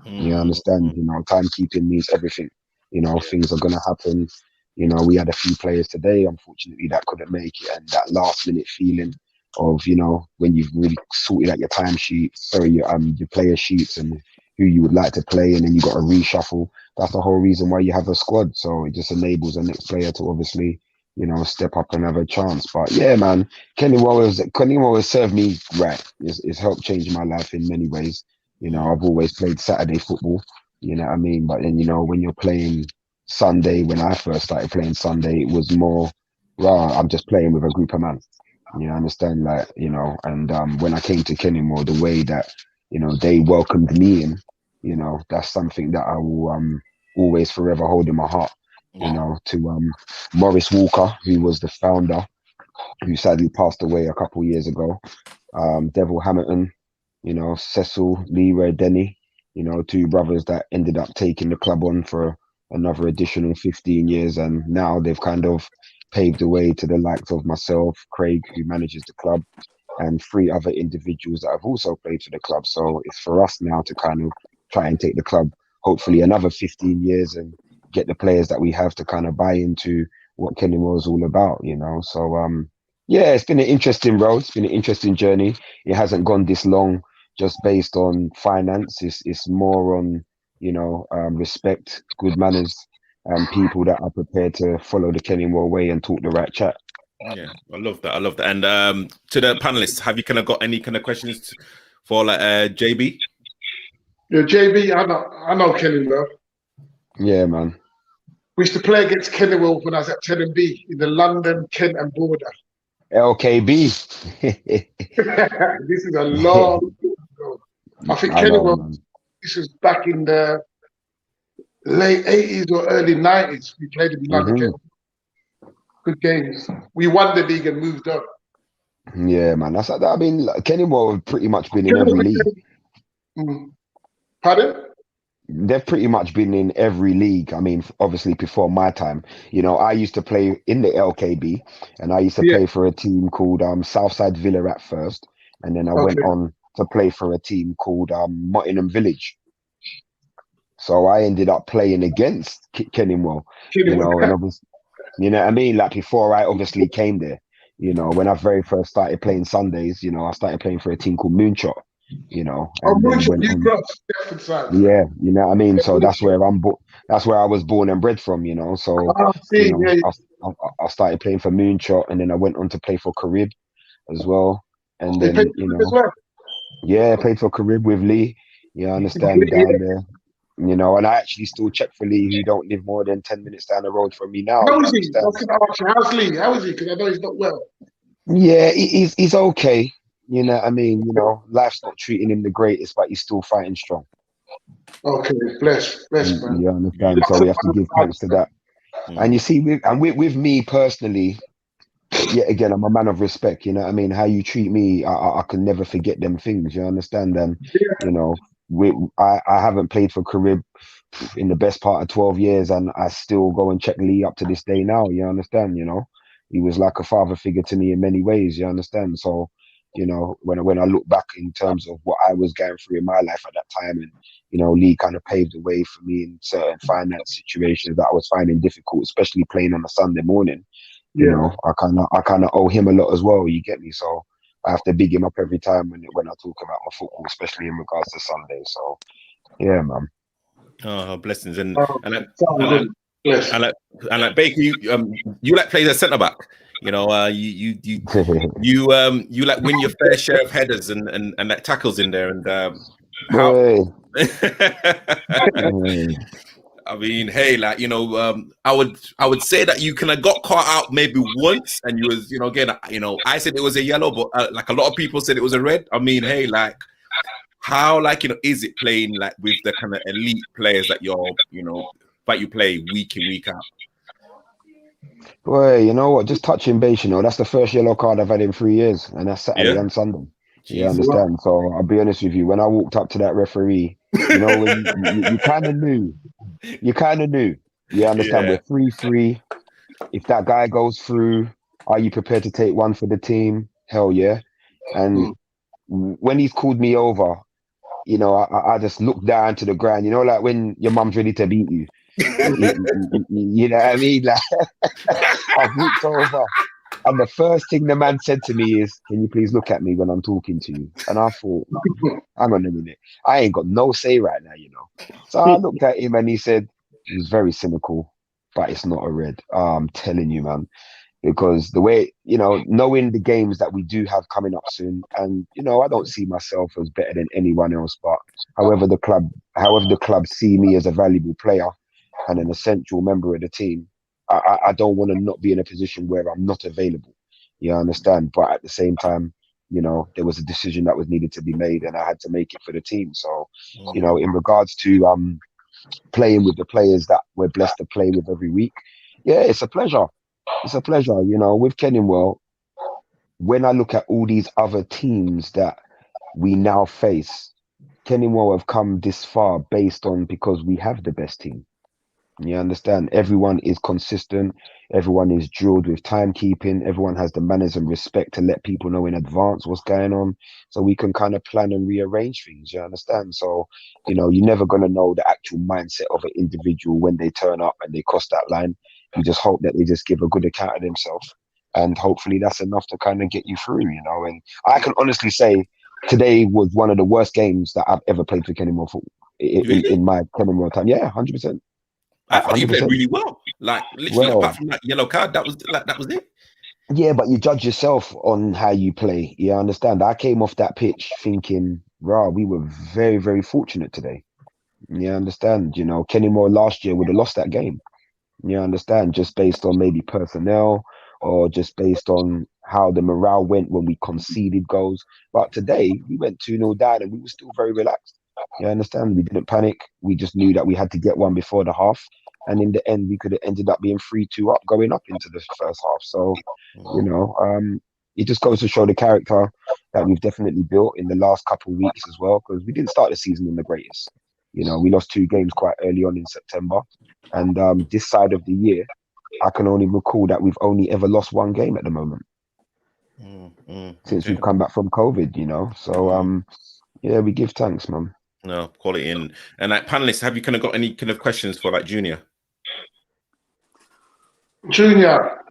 You understand? You know, timekeeping means everything. You know, things are going to happen. You know, we had a few players today, unfortunately, that couldn't make it. And that last minute feeling of, you know, when you've really sorted out your your player sheets and who you would like to play, and then you got to reshuffle. That's the whole reason why you have a squad. So it just enables the next player to obviously, you know, step up and have a chance. But yeah, man, Kenningwell has served me right. It's helped change my life in many ways. You know, I've always played Saturday football, you know what I mean? But then, you know, when you're playing Sunday, when I first started playing Sunday, it was more, I'm just playing with a group of men. You understand? Like, you know, and when I came to Kenningwell, the way that, you know, they welcomed me in, you know, that's something that I will always forever hold in my heart. You know, to Maurice Walker, who was the founder, who sadly passed away a couple years ago, Devil Hamilton, you know, Cecil, Leroy, Denny, you know, 2 brothers that ended up taking the club on for another additional 15 years. And now they've kind of paved the way to the likes of myself, Craig, who manages the club, and 3 other individuals that have also played for the club. So it's for us now to kind of try and take the club, hopefully another 15 years and get the players that we have to kind of buy into what Kenilworth is all about, you know. So yeah, it's been an interesting road. It's been an interesting journey. It hasn't gone this long just based on finance. It's more on, you know, respect, good manners, and people that are prepared to follow the Kenilworth way and talk the right chat. Yeah, I love that. I love that. And to the panelists, have you kind of got any kind of questions for like JB? Yeah, JB, I know Kenilworth. Yeah, man. We used to play against Kenilworth when I was at 10 and B in the London, Kent and border. LKB. This is a long ago. I think Kenilworth, this was back in the late 80s or early 90s. We played in London, Kent. Good games. We won the league and moved on. Yeah, man. That's I mean, Kenilworth have pretty much been in every league. Pardon? They've pretty much been in every league. I mean, obviously before my time, you know, I used to play in the LKB, and I used to play for a team called Southside Villa at first, and then I went on to play for a team called Mottingham Village. So I ended up playing against Kenilworth, you know, and obviously, you know what I mean? Like before I obviously came there, you know, when I very first started playing Sundays, you know, I started playing for a team called Moonshot, you know. And yeah, you know what I mean? So that's where that's where I was born and bred from, you know. So you know, I started playing for Moonshot, and then I went on to play for Carib as well. And then, you know, yeah, I played for Carib with Lee. Yeah, I understand down there. You know, and I actually still check for Lee, who don't live more than 10 minutes down the road from me now. How is he? How's Lee? How is he? Because I know he's not well. Yeah, he's okay. You know what I mean? You know, life's not treating him the greatest, but he's still fighting strong. Okay, bless, man. You understand? So we have to give thanks to that. And you see, with me personally, yet again, I'm a man of respect. You know what I mean? How you treat me, I can never forget them things. You understand? And you know, I haven't played for Carib in the best part of 12 years, and I still go and check Lee up to this day now. You understand? You know, he was like a father figure to me in many ways. You understand? So, you know, when I look back in terms of what I was going through in my life at that time, and you know, Lee kind of paved the way for me in certain finance situations that I was finding difficult, especially playing on a Sunday morning. You know, I kind of owe him a lot as well. You get me? So I have to big him up every time when I talk about my football, especially in regards to Sunday. So yeah, man. Oh, blessings. And like Baker, you like play as centre back. You know, you like win your fair share of headers and like tackles in there. And I mean, hey, like, you know, I would say that you kind of got caught out maybe once, and you was, you know, again, you know, I said it was a yellow, but like a lot of people said it was a red. I mean, hey, like, how, like, you know, is it playing like with the kind of elite players that you're, you know, that you play week in, week out? Boy, you know what? Just touching base, you know, that's the first yellow card I've had in 3 years, and that's Saturday and Sunday. You understand? So I'll be honest with you. When I walked up to that referee, you know, when you kind of knew. You kind of knew. You understand? We're 3-3. If that guy goes through, are you prepared to take one for the team? Hell yeah. And when he's called me over, you know, I just looked down to the ground. You know, like when your mum's ready to beat you. You know what I mean? Like, I've looked over. And the first thing the man said to me is, "Can you please look at me when I'm talking to you?" And I thought, hang on a minute. I ain't got no say right now, you know. So I looked at him and he said, he was very cynical, but it's not a red. I'm telling you, man. Because the way, you know, knowing the games that we do have coming up soon, and, you know, I don't see myself as better than anyone else, but however the club see me as a valuable player and an essential member of the team, I don't want to not be in a position where I'm not available. You understand? But at the same time, you know, there was a decision that was needed to be made, and I had to make it for the team. So, you know, in regards to playing with the players that we're blessed to play with every week, yeah, it's a pleasure. It's a pleasure. You know, with Kenilworth, when I look at all these other teams that we now face, Kenilworth have come this far based on because we have the best team. You understand? Everyone is consistent. Everyone is drilled with timekeeping. Everyone has the manners and respect to let people know in advance what's going on, so we can kind of plan and rearrange things. You understand? So, you know, you're never going to know the actual mindset of an individual when they turn up and they cross that line. we just hope that they just give a good account of themselves, and hopefully that's enough to kind of get you through, you know. And I can honestly say today was one of the worst games that I've ever played for Kenmore football in my Kenmore time. Yeah, 100%. I thought you played 100%. really well. Like literally, Well, apart from that yellow card, that was it. yeah, but you judge yourself on how you play. You understand? I came off that pitch thinking, rah, we were very, very fortunate today. You understand? You know, Kenmore last year would have lost that game. You understand? Just based on maybe personnel or just based on how the morale went when we conceded goals. But today we went 2-0 down and we were still very relaxed. You understand? We didn't panic. We just knew that we had to get one before the half. And in the end, we could have ended up being 3-2 up going up into the first half. So, you know, it just goes to show the character that we've definitely built in the last couple of weeks as well, because we didn't start the season in the greatest. You know, we lost 2 games quite early on in September. And this side of the year, I can only recall that we've only ever lost 1 game at the moment since we've come back from COVID, you know. So, yeah, we give thanks, man. No, quality. And like panelists, have you kind of got any kind of questions for like Junior? Junior.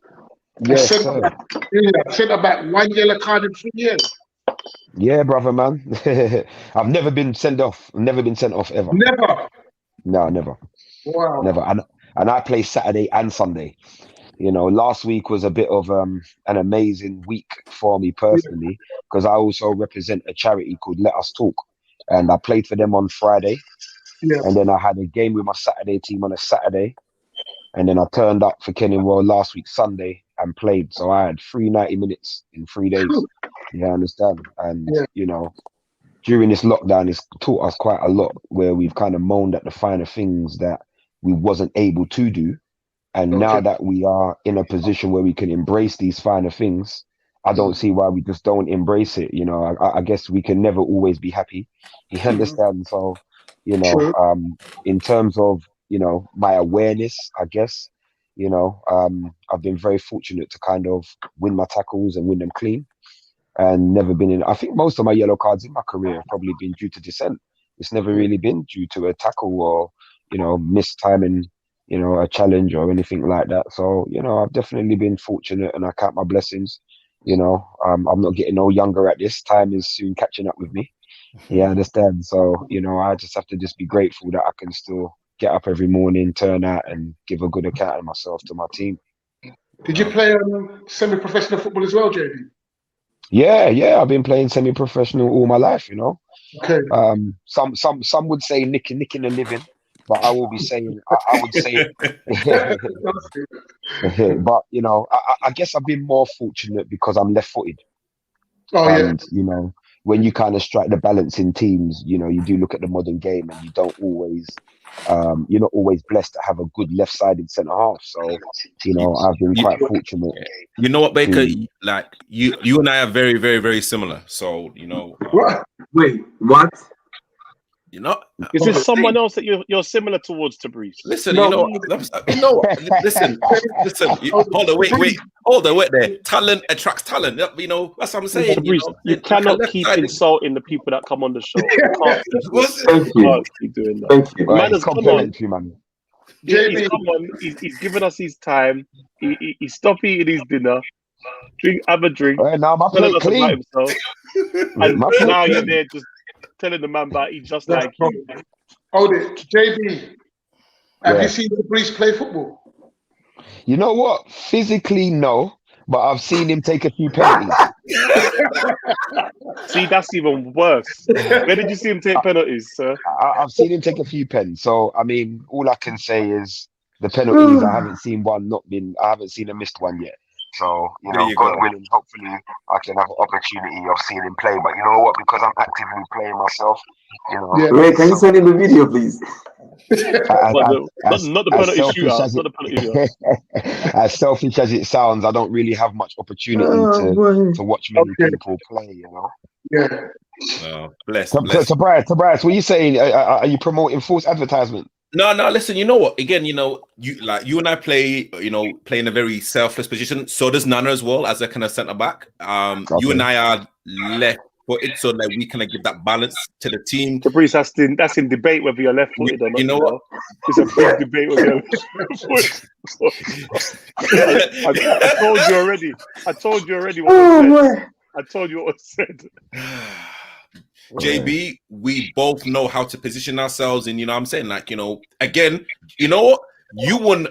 Yes, sir. Centre back, 1 yellow card in 3 years. Yeah, brother, man. I've never been sent off. Never been sent off ever. Never. No, never. Wow. Never. And I play Saturday and Sunday. You know, last week was a bit of an amazing week for me personally, because I also represent a charity called Let Us Talk. And I played for them on Friday. Yeah. And then I had a game with my Saturday team on a Saturday. And then I turned up for Kenmore last week, Sunday, and played. So I had 90 minutes in 3 days. You understand? And, you know, during this lockdown, it's taught us quite a lot, where we've kind of moaned at the finer things that we wasn't able to do. And now that we are in a position where we can embrace these finer things, I don't see why we just don't embrace it. You know, I guess we can never always be happy. You understand? So, you know, in terms of, you know, my awareness, I guess, you know, I've been very fortunate to kind of win my tackles and win them clean, and never been in. I think most of my yellow cards in my career have probably been due to dissent. It's never really been due to a tackle or, you know, missed time in, you know, a challenge or anything like that. So, you know, I've definitely been fortunate, and I count my blessings. You know, I'm not getting no younger at this. Time is soon catching up with me. Yeah, I understand. So, you know, I just have to just be grateful that I can still get up every morning, turn out, and give a good account of myself to my team. Did you play semi-professional football as well, JB? Yeah, I've been playing semi-professional all my life, you know. Okay. Some would say nicking a living, but I will be saying I would say but you know, I guess I've been more fortunate because I'm left-footed. And you know, when you kind of strike the balance in teams, you know, you do look at the modern game, and you don't always you're not always blessed to have a good left-sided centre half. So, you know, I've been quite fortunate. You know what, Baker? Like you and I are very, very, very similar. So, you know. Wait, what? You know, is this someone else that you're similar towards to Breeze? Listen, you know, listen. Hold on, wait there. Talent attracts talent. You know, that's what I'm saying. You cannot keep insulting the people that come on the show. Thank you. Keep doing that. Thank you. Man has come on. JB. He's given us his time. He stopped eating his dinner. Have a drink. Now my plate clean. And now you're there just telling the man that he's just like you. Hold it, JB. Have you seen Breeze play football? You know what? Physically, no, but I've seen him take a few penalties. See, that's even worse. Where did you see him take penalties, sir? I've seen him take a few pens. So I mean, all I can say is the penalties. I haven't seen a missed one yet. So, you know, God willing, hopefully I can have an opportunity of seeing him play. But you know what? Because I'm actively playing myself, you know. Wait, can you send in the video, please? Not the penalty shootout. Not the penalty shootout. As selfish as it sounds, I don't really have much opportunity to watch many people play, you know. Yeah. Oh, bless. Tobias, what are you saying? Are you promoting false advertisement? No. Listen, you know what? Again, you know, you and I play in a very selfless position. So does Nana as well as a kind of centre back. You and I are left put it so that we kind of give that balance to the team. Fabrice, that's in debate whether you're left-footed or not. You know what? It's a big debate whether you're left-footed. I told you already. I told you already what was said. I told you what was said. JB, we both know how to position ourselves, and you know what I'm saying? Like, you know, again, you know what? You won,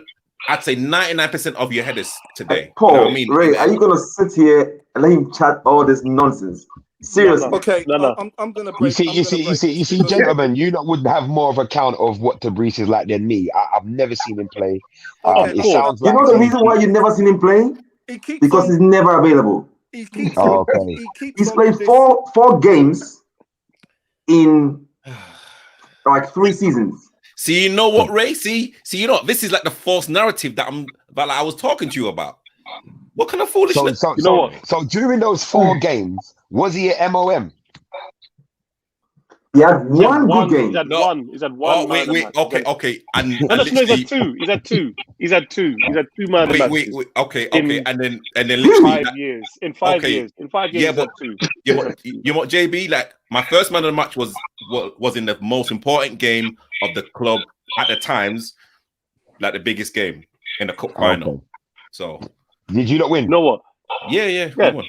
I'd say 99% of your headers today. Paul, you know what I mean? Ray, are you gonna sit here and let him chat all this nonsense? Seriously. Okay, No. I'm gonna break. You see, gentlemen, you lot would have more of a count of what Fabrice is like than me. I've never seen him play. Okay, It sounds You like know the reason why you've never seen him play? he keeps Because on, he's never available. he keeps Oh, on, okay. he keeps He's on played with this. four games in like 3 seasons. See, you know what, Ray? See, you know, this is like the false narrative that I was talking to you about. What kind of foolishness? So during those 4 games, was he at MOM? He had one good game. He's had one. He's had one. Oh, wait. Okay. And No, he's had two. He's had two. He's had 2 man matches. Wait. Okay. And then In literally 5 years. In 5 years. In 5 years, Yeah, he's but had 2. you know what, JB? Like, my first man of the match was in the most important game of the club at the times, like the biggest game in the cup final. Okay. So, Did you not win? You know what? yeah. Yeah.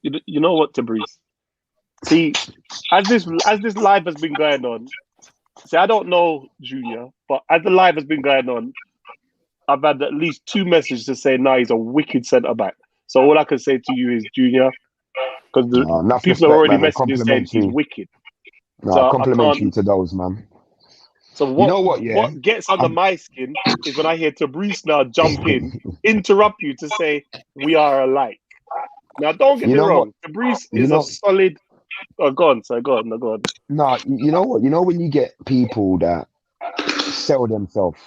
You know what, Fabrice? See, as this live has been going on, see, I don't know Junior, but as the live has been going on, I've had at least 2 messages to say, "Nah, he's a wicked centre back." So all I can say to you is, Junior, because people are already messaging saying he's wicked. No, So complimentary to those, man. So what? You know what? Yeah. What gets under my skin is when I hear Fabrice now jump in, interrupt you to say we are alike. Now, don't get me wrong. Fabrice is a solid. Oh, go on. No, you know what? You know when you get people that sell themselves.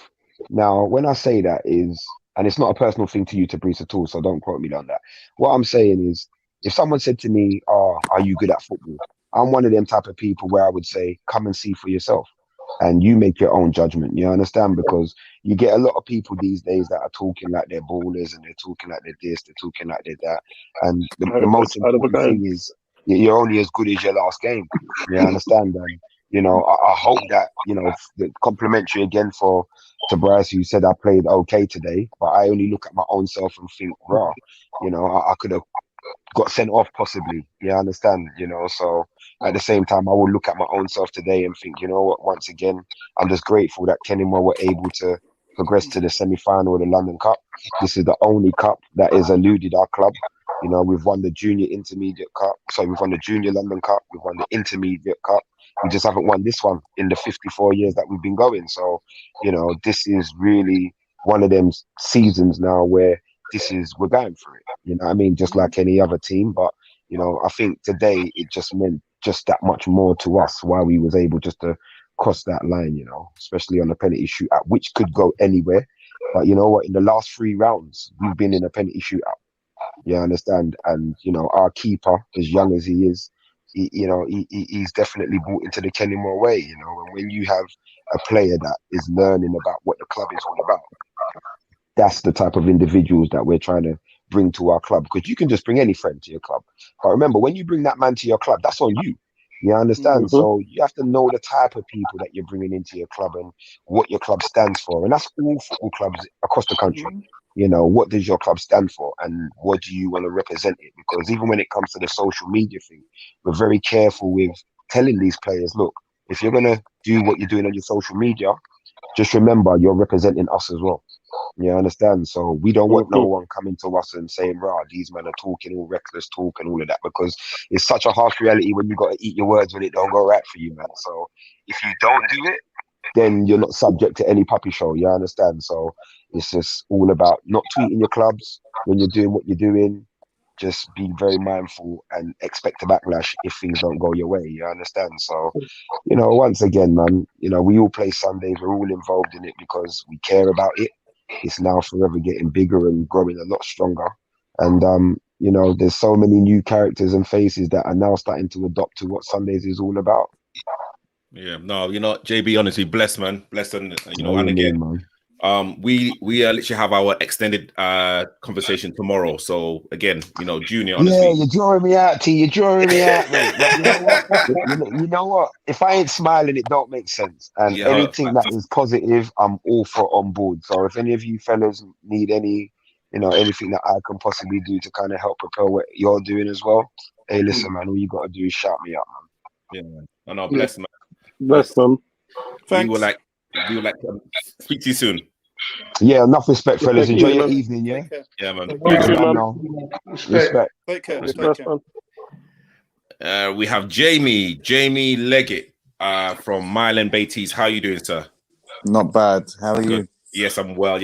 Now, when I say that is, and it's not a personal thing to you, Fabrice, at all, so don't quote me on that. What I'm saying is, if someone said to me, "Oh, are you good at football?" I'm one of them type of people where I would say, "Come and see for yourself, and you make your own judgment." You understand? Because you get a lot of people these days that are talking like they're ballers, and they're talking like they're this, they're talking like they're that, and the most important thing is, you're only as good as your last game. You understand? And you know, I hope that, you know, the complimentary again to Bryce, who said I played okay today, but I only look at my own self and think, raw, you know, I could have got sent off possibly. You understand? You know, so at the same time, I will look at my own self today and think, you know what, once again, I'm just grateful that Kennyman were able to progress to the semi-final of the London Cup. This is the only cup that has eluded our club. You know, we've won the Junior Intermediate Cup. So we've won the Junior London Cup. We've won the Intermediate Cup. We just haven't won this one in the 54 years that we've been going. So, you know, this is really one of them seasons now where we're going for it. You know what I mean? Just like any other team. But, you know, I think today it just meant just that much more to us, why we was able just to cross that line, you know, especially on the penalty shootout, which could go anywhere. But you know what? In the last 3 rounds, we've been in a penalty shootout. You understand? And, you know, our keeper, as young as he is, he's definitely brought into the Kennyman way, you know. And when you have a player that is learning about what the club is all about, that's the type of individuals that we're trying to bring to our club. Because you can just bring any friend to your club. But remember, when you bring that man to your club, that's on you. You understand? Mm-hmm. So you have to know the type of people that you're bringing into your club and what your club stands for. And that's all football clubs across the country. Mm-hmm. You know, what does your club stand for and what do you want to represent it? Because even when it comes to the social media thing, we're very careful with telling these players, look, if you're going to do what you're doing on your social media, just remember you're representing us as well. You understand? So we don't want no one coming to us and saying, rah, these men are talking all reckless talk and all of that, because it's such a harsh reality when you got to eat your words when it don't go right for you, man. So if you don't do it, then you're not subject to any puppy show. You understand? So it's just all about not tweeting your clubs when you're doing what you're doing. Just be very mindful and expect a backlash if things don't go your way. You understand? So, you know, once again, man, you know, we all play Sundays. We're all involved in it because we care about it. It's now forever getting bigger and growing a lot stronger. And, you know, there's so many new characters and faces that are now starting to adopt to what Sundays is all about. Yeah, no, you know, JB, honestly, blessed, man. Blessed, and, you know, and again, We literally have our extended conversation tomorrow. So again, Junior, Yeah, honestly, you're drawing me out, T. You're drawing me out, mate. But you know what? You know what? If I ain't smiling, it don't make sense. And yeah, anything that is positive, I'm all for on board. So if any of you fellas need anything that I can possibly do to kind of help propel what you're doing as well, hey, listen, man, all you got to do is shout me up, man. yeah, man. I know, bless man. Bless them. We will Thanks. speak to you soon. Yeah, enough respect, fellas. Take Enjoy care, your man. evening, yeah? Take care. Yeah, man. You too, man. Respect. Take care. Respect. Take care. We have Jamie Leggett from Myland Beatties. How are you doing, sir? Not bad. How are you? Good. Yes, I'm well.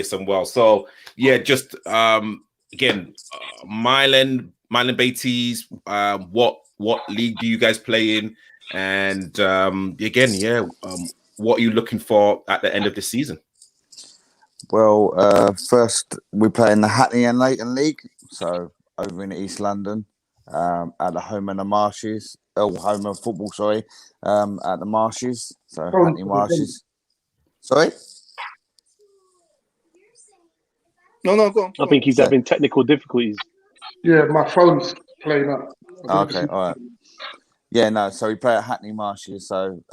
So yeah, just again, Myland Beatties. What league do you guys play in? And again, what are you looking for at the end of the season? Well, first we play in the Hackney and Leighton League, so over in East London, at the home of the Marshes. Home of football, sorry. At the Marshes, so Hackney Marshes. Sorry. No, go on. I think he's having technical difficulties. Yeah, my phone's playing up. Okay, all right. Yeah, no. So we play at Hackney Marshes. So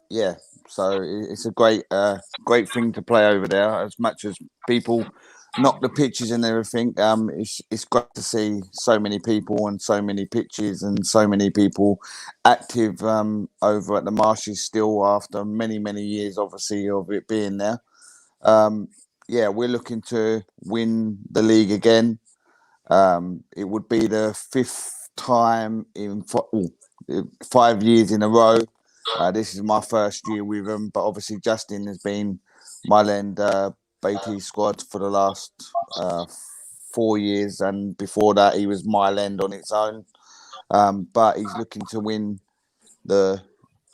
yeah. So it's a great thing to play over there. As much as people knock the pitches and everything, it's great to see so many people and so many pitches and so many people active over at the Marshes still after many years, obviously, of it being there. Yeah, we're looking to win the league again. It would be the 5th time in 5 years in a row. This is my first year with them, but obviously Justin has been Myland Beatties squad for the last 4 years, and before that he was Myland on its own. But he's looking to win the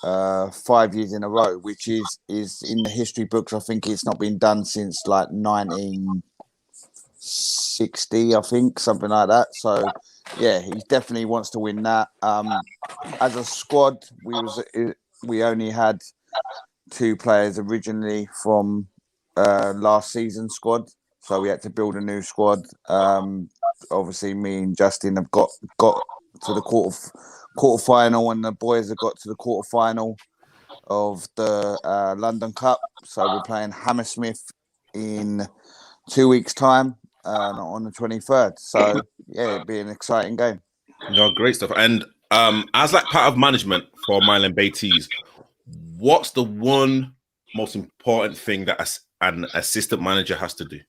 5 years in a row, which is in the history books. I think it's not been done since like 1960, I think, something like that. So yeah, he definitely wants to win that. As a squad, we only had 2 players originally from last season's squad, so we had to build a new squad. Obviously, me and Justin have got to the quarter final, and the boys have got to the quarter final of the London Cup. So we're playing Hammersmith in 2 weeks' time on the 23rd. So yeah, it'll be an exciting game. No, great stuff. And as like part of management for Myland Beatties, what's the one most important thing that an assistant manager has to do?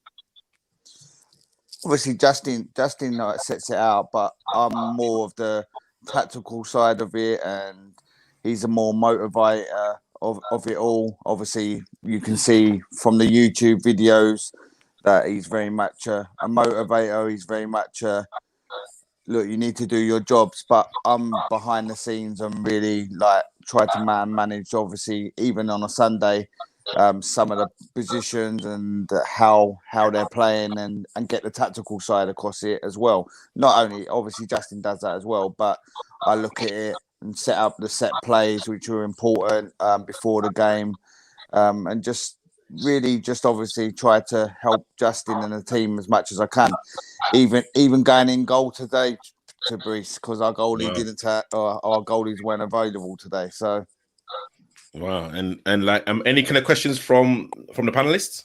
Obviously, Justin sets it out, but I'm more of the tactical side of it, and he's a more motivator of it all. Obviously, you can see from the YouTube videos that he's very much a motivator. He's very much look, you need to do your jobs, but I'm behind the scenes and really like try to manage, obviously, even on a Sunday, some of the positions and how they're playing and get the tactical side across it as well. Not only, obviously, Justin does that as well, but I look at it and set up the set plays, which are important before the game, and just obviously try to help Justin and the team as much as I can. Even going in goal today to Brees, because our goalie our goalies weren't available today. So wow, and like any kind of questions from the panelists?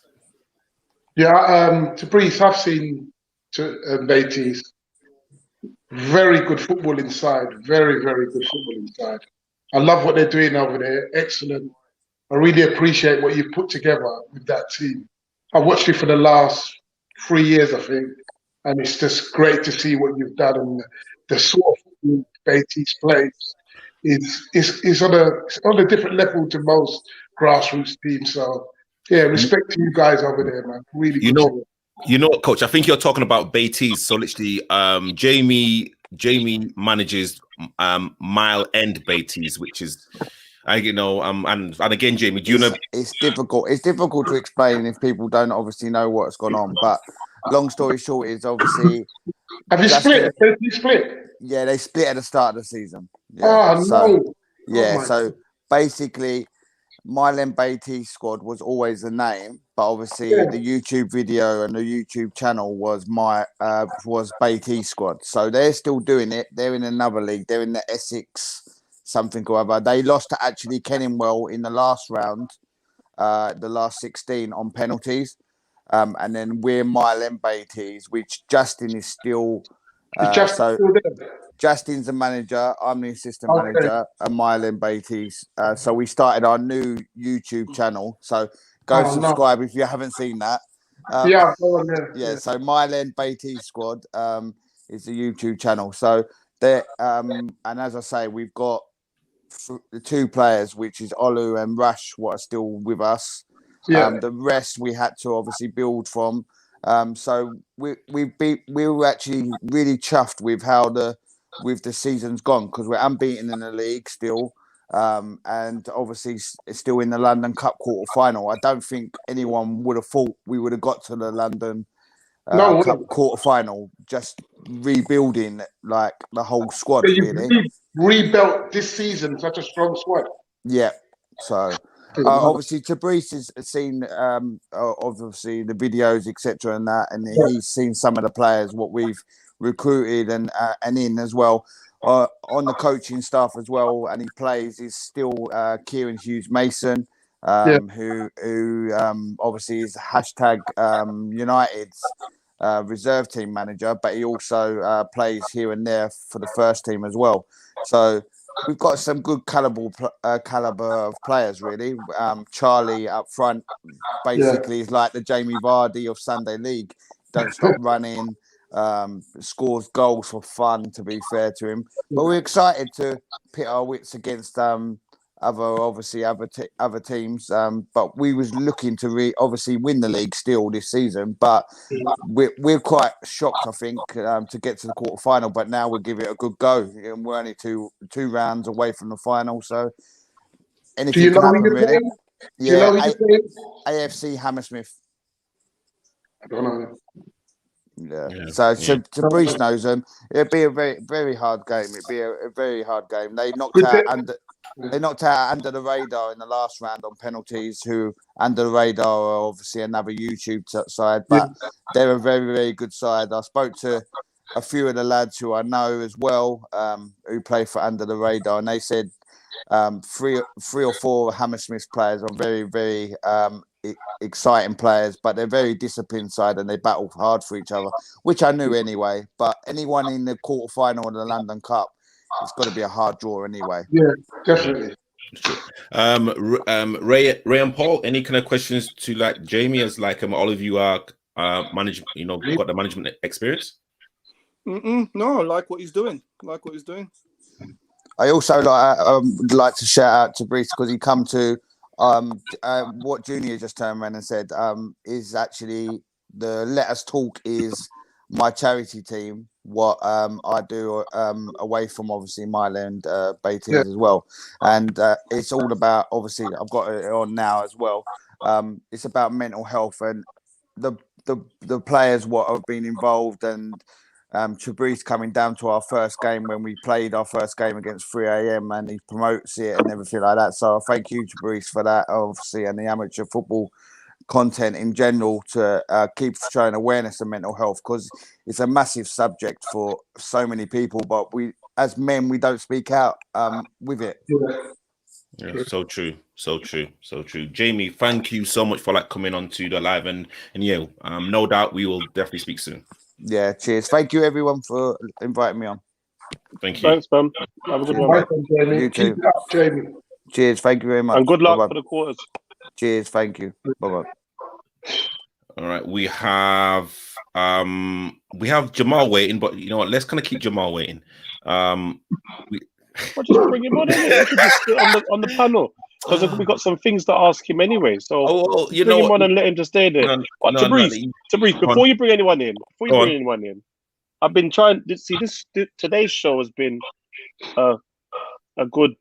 Yeah, to Brees, I've seen Beatties. Very good football inside. Very good football inside. I love what they're doing over there. Excellent. I really appreciate what you've put together with that team. I've watched it for the last 3 years, I think, and it's just great to see what you've done, and the sort of football Beatties plays is on a different level to most grassroots teams. So yeah, respect to you guys over there, man. Really good. You know what, Coach? I think you're talking about Beatties. So literally, Jamie manages Mile End Beatties, which is, and again, Jamie, do you know? It's difficult. It's difficult to explain if people don't obviously know what's gone on. But long story short is obviously. Have you split? Have you split? Yeah, they split at the start of the season. Yeah, so, no. Yeah, so basically, Mylen Beatty squad was always the name, but obviously the YouTube video and the YouTube channel was Beatty squad. So they're still doing it. They're in another league. They're in the Essex something or other. They lost to actually Kenningwell in the last round, the last 16 on penalties. And then we're Mylen Beatty's, which Justin is still. Justin's the manager. I'm the assistant manager, and Mylen Beatty's. So we started our new YouTube channel. So go subscribe if you haven't seen that. Go on there. Yeah. So Mylen Beatty's squad is the YouTube channel. So there, and as I say, we've got the 2 players, which is Olu and Rush, what are still with us. The rest we had to obviously build from. So we were actually really chuffed with how the season's gone, because we're unbeaten in the league still, and obviously it's still in the London Cup quarter final. I don't think anyone would have thought we would have got to the London Cup quarter final just rebuilding like the whole squad. Really rebuilt this season, such a strong squad. Yeah. So obviously Tabrice has seen obviously the videos, etc., and that, and he's seen some of the players what we've recruited and in as well on the coaching staff as well, and he plays is still Kieran Hughes Mason, who obviously is hashtag United's reserve team manager, but he also plays here and there for the first team as well. So we've got some good caliber of players, really. Charlie up front basically is like the Jamie Vardy of Sunday League. Don't stop running, scores goals for fun, to be fair to him. But we're excited to pit our wits against other teams. But we was looking to obviously win the league still this season. But we're quite shocked, I think, to get to the quarter final. But now we'll give it a good go. And we're only two rounds away from the final. So anything can happen, really. AFC Hammersmith. I don't know. Yeah. So Tabrice knows them. It'd be a very, very hard game. It'd be a very hard game. They knocked out under the radar in the last round on penalties. Who under the radar are obviously another YouTube side, but they're a very, very good side. I spoke to a few of the lads who I know as well, who play for under the radar, and they said three or four Hammersmith players are very, very exciting players, but they're very disciplined side and they battle hard for each other, which I knew anyway. But anyone in the quarter final of the London Cup, it's got to be a hard draw anyway. Yeah, definitely. Ray and Paul, any kind of questions to like Jamie, as like all of you are management, got the management experience? No, I like what he's doing. I also like to shout out to Brice, because he come to what Junior just turned around and said is actually the Let Us Talk is my charity team, what I do away from obviously Mylen Beatty as well, and it's all about, obviously I've got it on now as well, it's about mental health and the players what have been involved, and Tabrice coming down to our first game when we played our first game against 3am, and he promotes it and everything like that. So thank you, Tabrice, for that, obviously, and the amateur football content in general to keep showing awareness of mental health, because it's a massive subject for so many people, but we as men we don't speak out with it. Yeah, so true. Jamie, thank you so much for coming on to the live, and no doubt we will definitely speak soon. Yeah, cheers. Thank you everyone for inviting me on. Thank you. Thanks, man. Have a good one. Jamie. You too. Keep it up, Jamie. Cheers. Thank you very much. And good luck Bye-bye. for the quarters. Cheers. Thank you. Bye-bye. All right, we have Jamal waiting, but you know what? Let's kind of keep Jamal waiting. Well, just bring him on. We could just sit on the panel, because we got some things to ask him anyway. So bring him on and let him just stay there. Tabrice, before you bring anyone in, I've been trying to see this. Today's show has been a good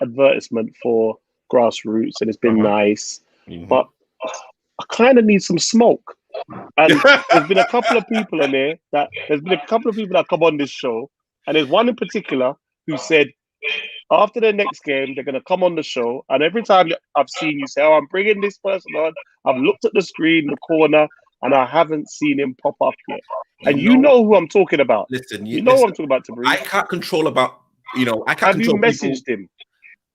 advertisement for grassroots, and it's been nice. But I kind of need some smoke. And there's been a couple of people in there that come on this show, and there's one in particular who said after the next game, they're gonna come on the show, and every time I've seen you say, "Oh, I'm bringing this person on," I've looked at the screen, the corner, and I haven't seen him pop up yet. And you know who I'm talking about. Listen, you know who I'm talking about, Tabriz. I can't control about, I can't control. Have you messaged him?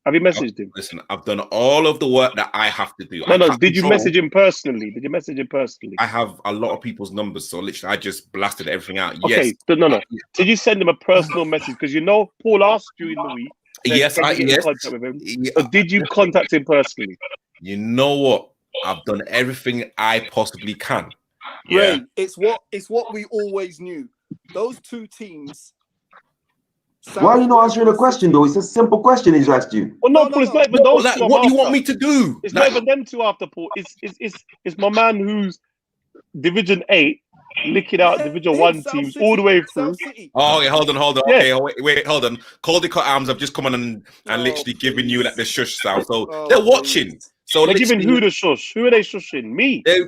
Have you messaged him? Listen, I've done all of the work that I have to do. No. Did you message him personally? Did you message him personally? I have a lot of people's numbers, so literally I just blasted everything out. Okay, yes. But no. Did you send him a personal message? Because Paul asked you in the week. Yes, I yes. Contact with him. So did you contact him personally? You know what? I've done everything I possibly can. Ray, it's what we always knew. Those two teams. Why are you not answering the question though? It's a simple question he's asked you. Well, no, Paul, it's not even those two. What do you want me to do? It's not even them two after, Paul. It's my man who's Division 8, licking out Division 1 teams all the way through. Oh, yeah, hold on. Yeah. Okay, wait, hold on. Caldecott Arms have just come on and literally given you like the shush sound. So they're watching. So they're giving who the shush? Who are they shushing? Me. They're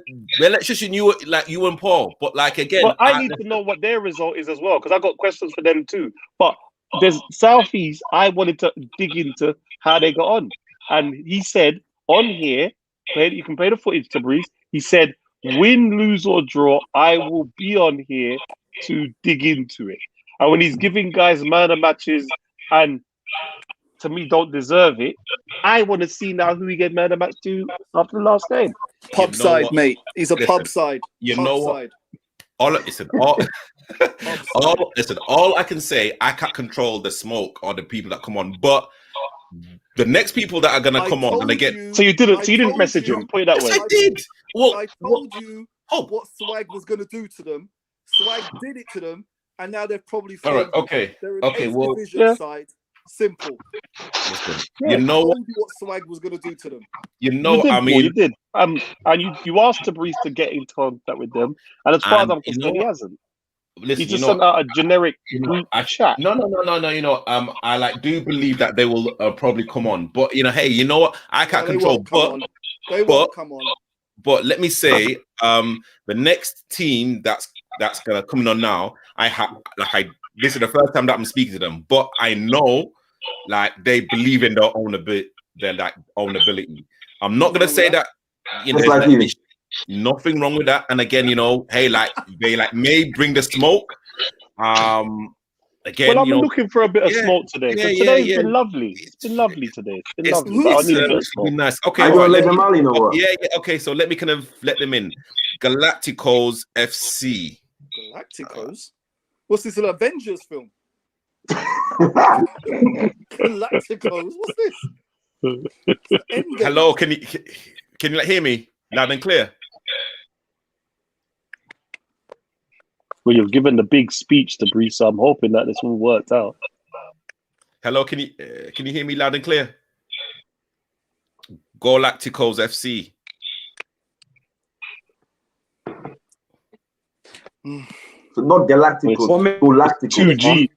like shushing you, like you and Paul. But like again, but I need to know what their result is as well, because I got questions for them too. But there's Southeast. I wanted to dig into how they got on, and he said on here, you can play the footage, Tabriz. He said, win, lose or draw, I will be on here to dig into it. And when he's giving guys man of matches and to me don't deserve it, I want to see now who he gave man of match to after the last game. Pub side, mate. He's a pub side. You know what? All I can say, I can't control the smoke or the people that come on, but the next people that are gonna come on and they get. So you didn't message him. Put it that way. Yes, I did. Well, I told you what Swag was gonna do to them. Swag did it to them, and now they've probably. All right. Okay. They're an okay. Well. division side. Simple. Listen, you know what Swag was gonna do to them. You know, you did. And you asked Tabriz to get in contact with them, and as far as I'm concerned, he hasn't. Listen, he just sent out a generic chat. No. You know, I do believe that they will probably come on, but hey, you know what? I can't control, they won't come on. But let me say, the next team that's gonna come on now, this is the first time that I'm speaking to them, but I know, they believe in their own ability. I'm not gonna say that, nothing wrong with that. And again, hey, they may bring the smoke. Again, well, I'm looking for a bit of smoke today. Today's been lovely. It's been lovely today. It's been lovely. It's been nice. Okay, okay. So let me kind of let them in. Galacticos FC. Galacticos. What's this? An Avengers film? Galacticos. What's this? Hello. Can you hear me loud and clear? Well, you've given the big speech to Brees, so I'm hoping that this all worked out. Hello, can you hear me loud and clear? Galacticos FC. So not Galacticos, Galacticos. 2G.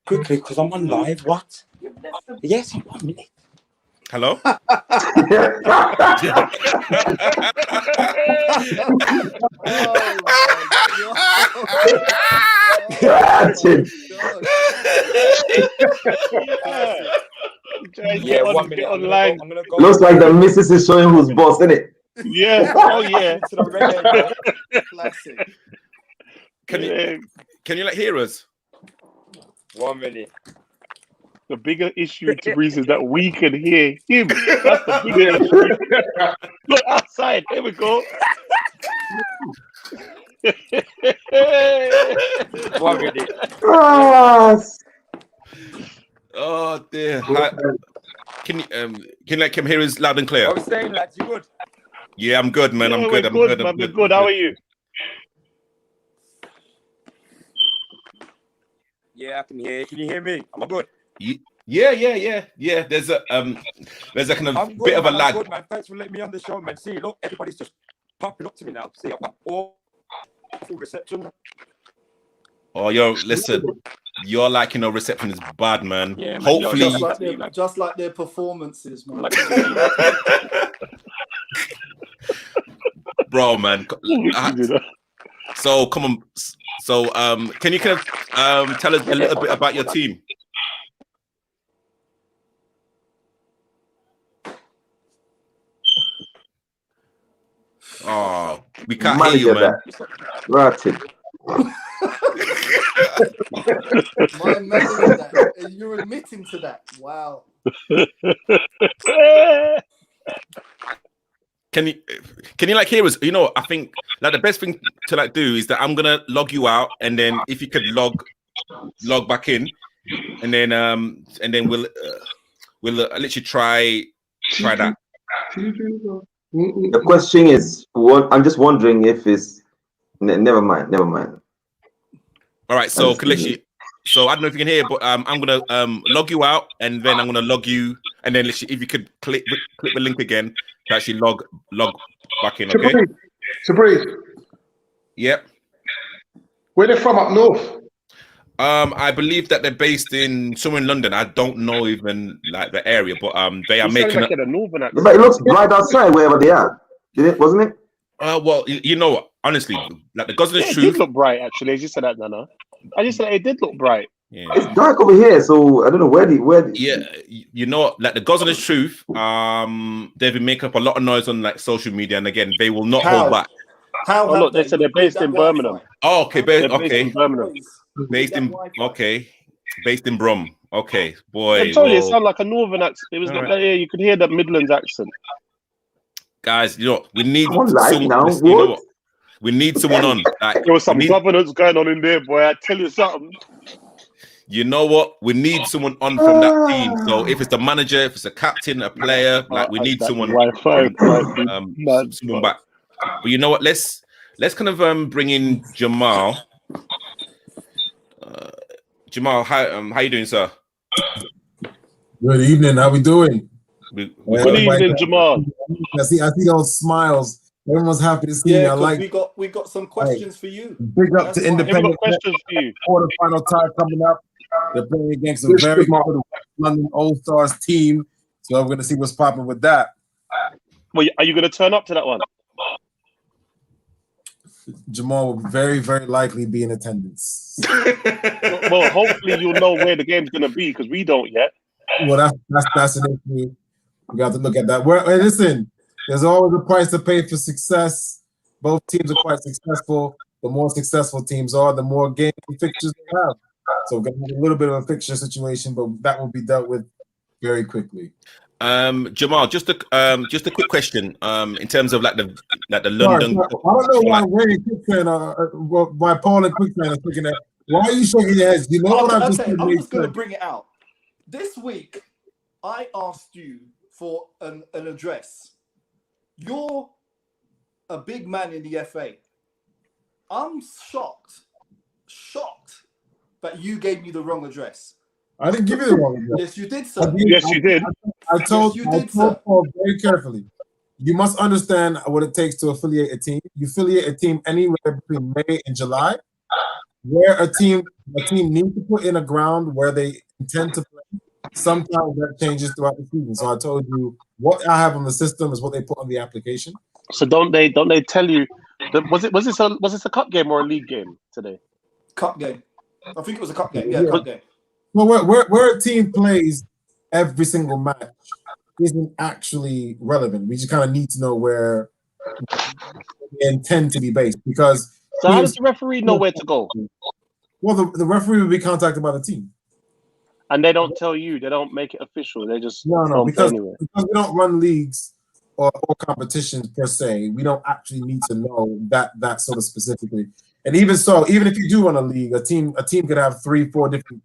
Quickly, because I'm on live. What? Yes, I'm on it. Hello? Yeah, 1 minute. Online. I'm gonna go. Looks like the missus is showing who's boss, isn't it? Yeah. Oh yeah. Classic. Can you hear us? 1 minute. The bigger issue to Breeze is that we can hear him. That's the bigger issue. Look outside. Here we go. 1 minute. Oh dear. Can you hear us loud and clear? I was saying, lads, you good? Yeah, I'm good, man. I'm good. I'm good. We're good. How are you? Yeah, I can hear you. Can you hear me? I'm good. Yeah. There's a kind of bit of a lag. I'm good, man. Thanks for letting me on the show, man. See, look, everybody's just popping up to me now. See, I've got all full reception. Oh, listen. Your reception is bad, man. Yeah, man. Hopefully, just like their performances, man. Bro, man. So come on. So can you kind of tell us a little bit about your team. Oh, we can't hear you, man. Ratted. My manager, that. And you're admitting to that. Wow. Can you like hear us? You know, I think like the best thing to like do is that I'm gonna log you out, and then if you could log back in, and then we'll literally try that. The question is, I'm just wondering if it's. Never mind. All right, so Kaleshi, so I don't know if you can hear, but I'm gonna log you out, and then I'm gonna log you, and then literally, if you could click the link again to actually log back in, okay? Sabri. Yep. Where they from up north? I believe that they're based in somewhere in London. I don't know even like the area, but they are making like a northern accent. But it looks right outside wherever they are, wasn't it? Well, you know what? Honestly, like the God's honest It truth. did look bright, actually. As you said that, Nana. I just said it did look bright. Yeah. It's dark over here, so I don't know where the. Yeah, you know, like the God's honest truth. They've been making up a lot of noise on like social media, and again, they will not hold back. Oh, look, they said they're based in Birmingham. Oh, okay, Based in Birmingham. Based in Brum. Okay, boy. I told you, it sounded like a northern accent. It was All like, yeah, you could hear that Midlands accent. Guys, you know, we need Someone someone. You know what? We need someone on. Like, There was some governance going on in there, boy. I tell you something. You know what? We need someone on from that team. So if it's the manager, if it's a captain, a player, like we need someone. Someone back. But you know what? Let's kind of bring in Jamal. Jamal, how you doing, sir? Good evening. How we doing? Good evening, Jamal. I see those smiles. Everyone's happy to see me. I like. We got some questions for you. Big up to Independent. Questions for you. Quarterfinal tie coming up. They're playing against a very good London All Stars team. So I'm going to see what's popping with that. Well, are you going to turn up to that one? Jamal will very, very likely be in attendance. Well, hopefully you'll know where the game's going to be because we don't yet. Well, that's an issue. We got to look at that. Hey, listen, there's always a price to pay for success. Both teams are quite successful. The more successful teams are, the more game fixtures they have. So we're going to have a little bit of a fixture situation, but that will be dealt with very quickly. Jamal, just a quick question. In terms of like the London. Sorry, I don't know why Ray Quicktrain why Paul and Quicktrain are thinking that. Why are you shaking your heads? You know what I'm just saying? I'm just going to bring it out. This week, I asked you for an address. You're a big man in the FA. I'm shocked that you gave me the wrong address. I didn't give you the wrong address. Yes, you did, sir. Yes, you did. I told Paul very carefully. You must understand what it takes to affiliate a team. You affiliate a team anywhere between May and July, where a team needs to put in a ground where they intend to play. Sometimes that changes throughout the season. So I told you what I have on the system is what they put on the application. So don't they tell you was this a cup game or a league game today? Cup game. I think it was a cup game. Yeah, cup game. Well, where a team plays every single match isn't actually relevant. We just kind of need to know where they intend to be based because. So how does the referee know where to go? Well, the referee will be contacted by the team. And they don't tell you. They don't make it official. They just because we don't run leagues or competitions per se. We don't actually need to know that sort of specifically. And even so, even if you do run a league, a team could have 3-4 different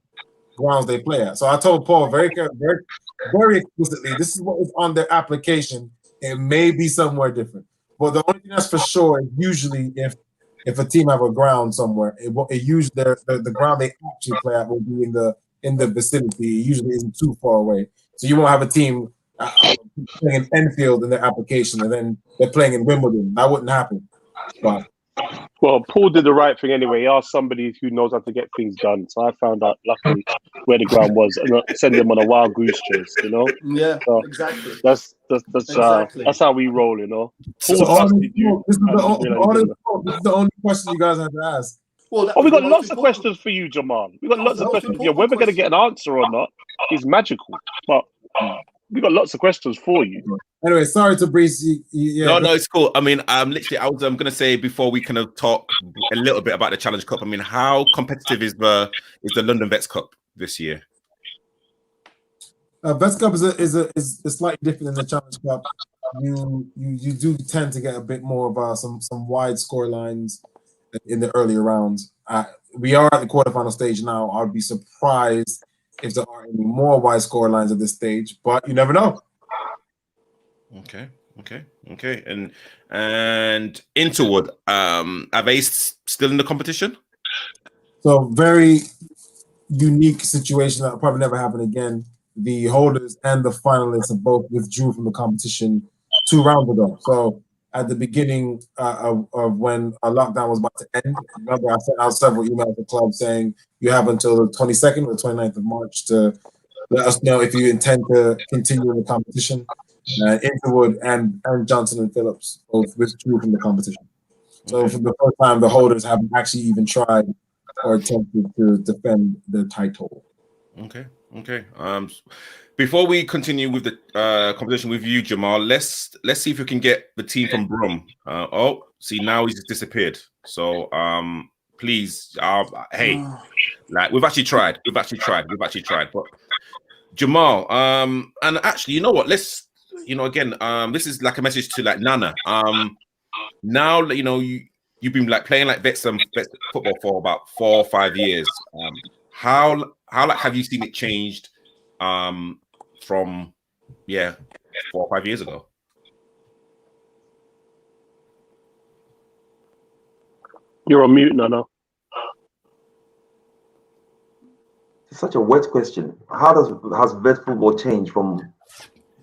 grounds they play at. So I told Paul very explicitly, this is what is on their application. It may be somewhere different, but the only thing that's for sure is usually if a team have a ground somewhere, it usually the ground they actually play at will be in the vicinity. It usually isn't too far away. So you won't have a team playing in Enfield in their application and then they're playing in Wimbledon. That wouldn't happen. But well, Paul did the right thing anyway. He asked somebody who knows how to get things done. So I found out luckily where the ground was and not send them on a wild goose chase, you know? Yeah, so exactly. That's how we roll, you know. This is the only question you guys have to ask. Well, that Oh, we was the got most lots of important. questions for you, Jamal. We got That was lots the of most questions. Yeah, important whether we're going to get an answer or not is magical. But we got lots of questions for you. Anyway, sorry to Breeze. No, it's cool. I mean, literally, I was gonna say before we kind of talk a little bit about the Challenge Cup. I mean, how competitive is the London Vets Cup this year? Vets Cup is slightly different than the Challenge Cup. You do tend to get a bit more of some wide score lines in the earlier rounds. We are at the quarterfinal stage now. I'd be surprised if there are any more wide score lines at this stage, but you never know. Okay. And Interwood, are they still in the competition? So very unique situation that will probably never happen again. The holders and the finalists have both withdrew from the competition 2 rounds ago. So at the beginning of when our lockdown was about to end, remember I sent out several emails to the club saying you have until the 22nd or the 29th of March to let us know if you intend to continue in the competition. Interwood and Johnson and Phillips both withdrew from the competition. So for the first time, the holders haven't actually even tried or attempted to defend the title. Okay. Before we continue with the competition with you, Jamal, let's see if we can get the team from Brum. See, now he's disappeared. So please, hey, like we've actually tried. But Jamal, and actually, you know what? Let's, again, this is like a message to like Nana. Now you've been like playing like vets football for about 4 or 5 years. How like have you seen it changed from 4 or 5 years ago? You're on mute, Nana. It's such a wet question. Has vet football changed from?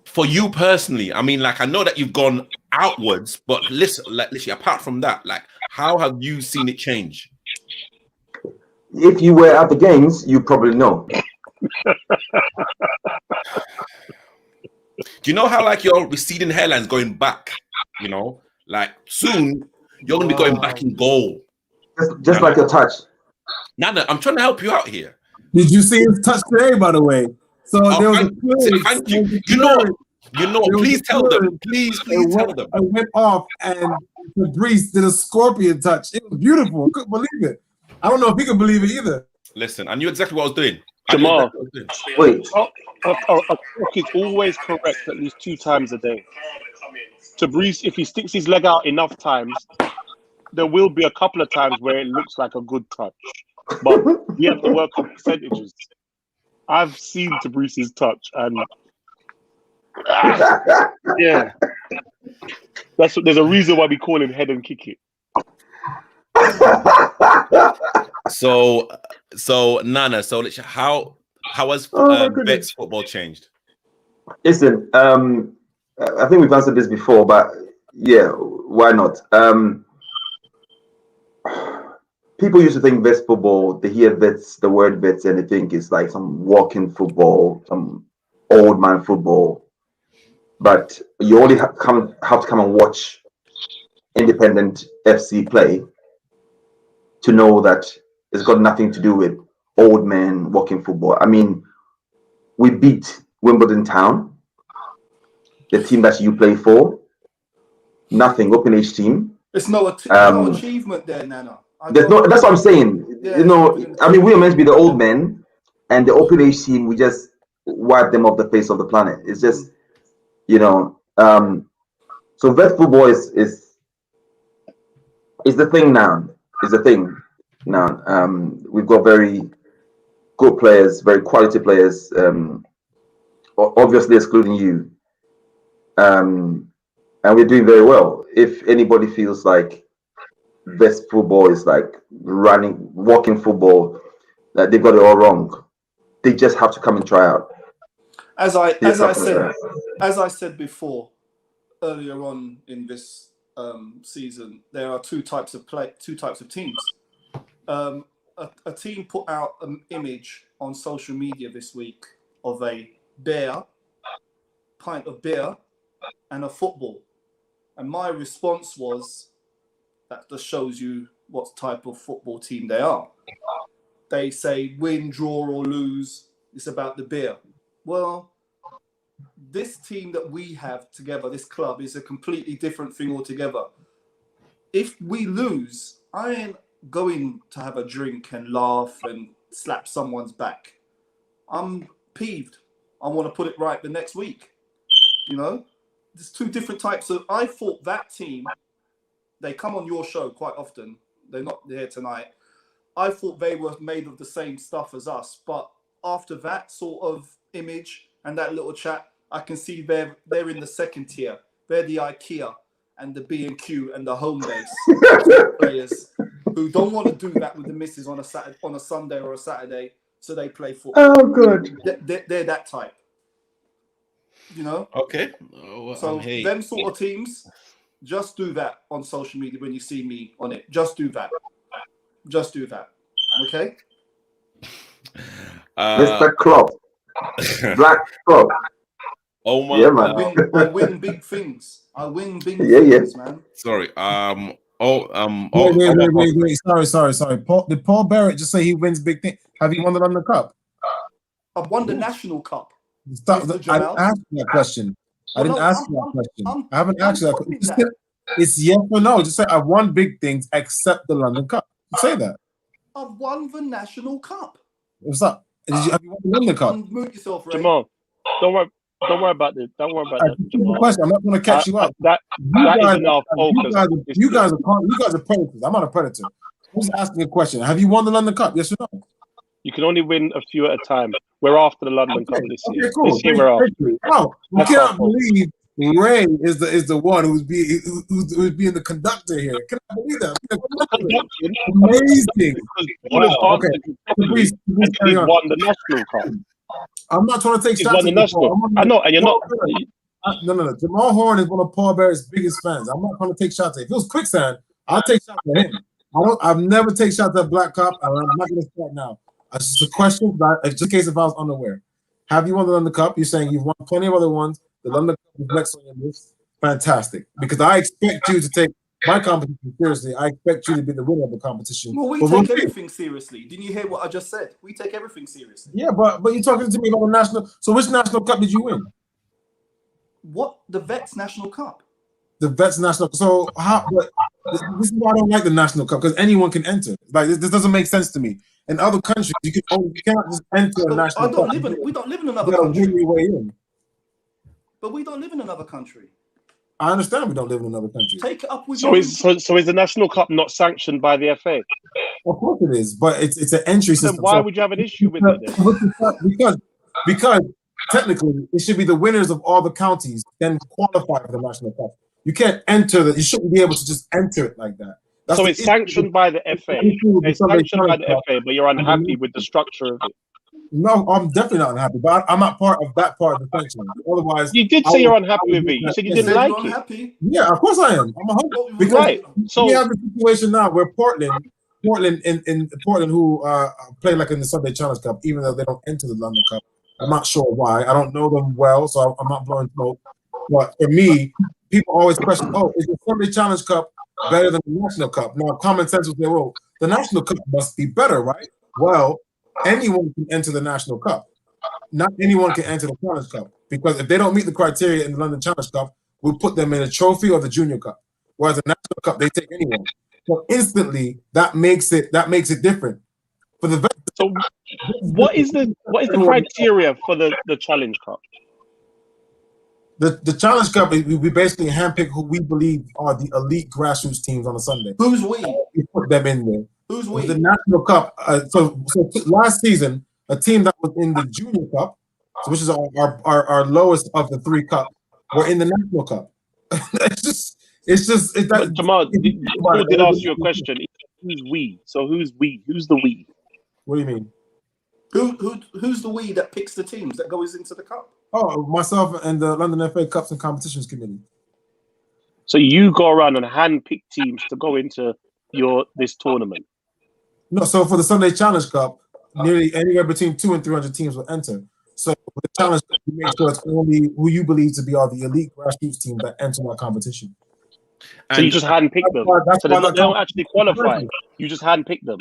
For you personally, I mean, like I know that you've gone outwards, but listen, like literally, apart from that, like how have you seen it change? If you were at the games, you probably know. Do you know how like your receding hairline's going back? Like soon you're gonna be going back in goal. Just like your touch. Nana, I'm trying to help you out here. Did you see his touch today, by the way? So there was thank you. You know what? Please tell them. Please tell them. I went off and Fabrice did a scorpion touch. It was beautiful. I couldn't believe it. I don't know if he could believe it either. Listen, I knew exactly what I was doing. Jamal, wait. A clock is always correct at least 2 times a day. Fabrice, if he sticks his leg out enough times, there will be a couple of times where it looks like a good touch. But you have to work on percentages. I've seen Fabrice's touch, and yeah, there's a reason why we call him head and kick it. So Nana, how has Vets football changed? Listen, I think we've answered this before, but yeah, why not? People used to think vets football, they hear vets, the word vets, and they think it's like some walking football, some old man football. But you only have to come and watch Independent FC play to know that it's got nothing to do with old man walking football. I mean, we beat Wimbledon Town, the team that you play for. Nothing, open age team. It's no achievement there, Nana. That's what I'm saying. Yeah, I mean, we were meant to be the old men, and the open age team, we just wiped them off the face of the planet. It's just, so vet football is the thing now. Is the thing now. We've got very good players, very quality players. Obviously, excluding you. And we're doing very well. If anybody feels like vets football is like walking football, that they've got it all wrong. They just have to come and try out. As I said before, earlier on in this season, there are two types of teams. A team put out an image on social media this week of a pint of beer, and a football, and my response was, that just shows you what type of football team they are. They say win, draw, or lose. It's about the beer. Well, this team that we have together, this club, is a completely different thing altogether. If we lose, I ain't going to have a drink and laugh and slap someone's back. I'm peeved. I want to put it right the next week. You know, there's two different types of. I thought that team, they come on your show quite often. They're not here tonight. I thought they were made of the same stuff as us, but after that sort of image and that little chat, I can see they're in the second tier. They're the IKEA and the B&Q and the home base players who don't want to do that with the missus on a Sunday or a Saturday, so they play football. Oh, good. They're that type. You know? Okay. So them sort of teams, just do that on social media when you see me on it. Just do that. Just do that. Okay? Mr. Klopp. Black Klopp. Oh my! Yeah, man. I win big things. I win big Yeah. things, man. Sorry. Wait. Sorry. Did Paul Barrett just say he wins big things? Have you won the London Cup? I've won the National Cup. Stop. I didn't ask you that question. I haven't asked you that question. It's yes or no. Just say I won big things except the London Cup. Say that. I've won the National Cup. What's up? Have you won the London Cup? Unmute yourself, Ray. Jamal, don't worry about this. Don't worry about that, Jamal. Question. I'm not going to catch you up. That is enough focus. You guys are predators. I'm not a predator. I'm just asking a question. Have you won the London Cup? Yes or no? You can only win a few at a time. We're after the London Cup this year. Okay, cool. This year we're after. Wow, you cannot believe Ray is the one who's being the conductor here. Can I believe that? Amazing. Wow. Okay. Please carry on. Won the National Cup. I'm not trying to take He's shots won the at National. I know, and you're not. No. Jamal Horn is one of Paul Barrett's biggest fans. I'm not going to take shots at him. If it was quicksand, I'll take shots at him. I've never take shots at Black Cop, and I'm not going to start now. It's just a question, just in case if I was unaware. Have you won the London Cup? You're saying you've won plenty of other ones. The London Cup is next on your list. Fantastic. Because I expect you to take my competition seriously. I expect you to be the winner of the competition. Well, we take everything seriously. Didn't you hear what I just said? We take everything seriously. Yeah, but you're talking to me about the national. So which national cup did you win? What? The Vets National Cup. The Vets National. So how? This is why I don't like the National Cup, because anyone can enter. Like this doesn't make sense to me. In other countries, you cannot just enter a national cup. We don't live in another country. Win your way in. But we don't live in another country. I understand we don't live in another country. Take it up with. So is the National Cup not sanctioned by the FA? Of course it is, but it's an entry system. Then why would you have an issue with it then? Because technically it should be the winners of all the counties then qualify for the National Cup. You can't enter that. You shouldn't be able to just enter it like that. So it's sanctioned by the FA. It's sanctioned by the FA, but you're unhappy with the structure of it. No, I'm definitely not unhappy, but I'm not part of that part of the sanction. Otherwise, you did say you're unhappy with it. You said you didn't like it. Unhappy? Yeah, of course I am. I'm unhappy because right. So we have a situation now where Portland, who play like in the Sunday Challenge Cup, even though they don't enter the London Cup. I'm not sure why. I don't know them well, so I'm not blowing smoke. But for me, people always question, is the Sunday Challenge Cup better than the National Cup? Now, common sense will say, well, the National Cup must be better, right? Well, anyone can enter the National Cup. Not anyone can enter the Challenge Cup, because if they don't meet the criteria in the London Challenge Cup, we'll put them in a trophy or the Junior Cup. Whereas the National Cup, they take anyone. So instantly, that makes it different. For the so, what is the criteria for the Challenge Cup? The Challenge Cup, we basically handpick who we believe are the elite grassroots teams on a Sunday. Who's we? We put them in there. Who's we? The National Cup. So last season, a team that was in the Junior Cup, which is our lowest of the three cups, were in the National Cup. Jamal, who did ask you a question? Who's we? So who's we? Who's the we? What do you mean? Who's the we that picks the teams that goes into the cup? Oh, myself and the London FA Cups and Competitions Committee. So you go around and handpick teams to go into this tournament? No, so for the Sunday Challenge Cup, nearly anywhere between 200 and 300 teams will enter. So for the Challenge Cup, you make sure it's only who you believe to be all the elite grassroots teams that enter that competition. So you just handpicked them. That's So why they don't actually qualify. You just handpicked them.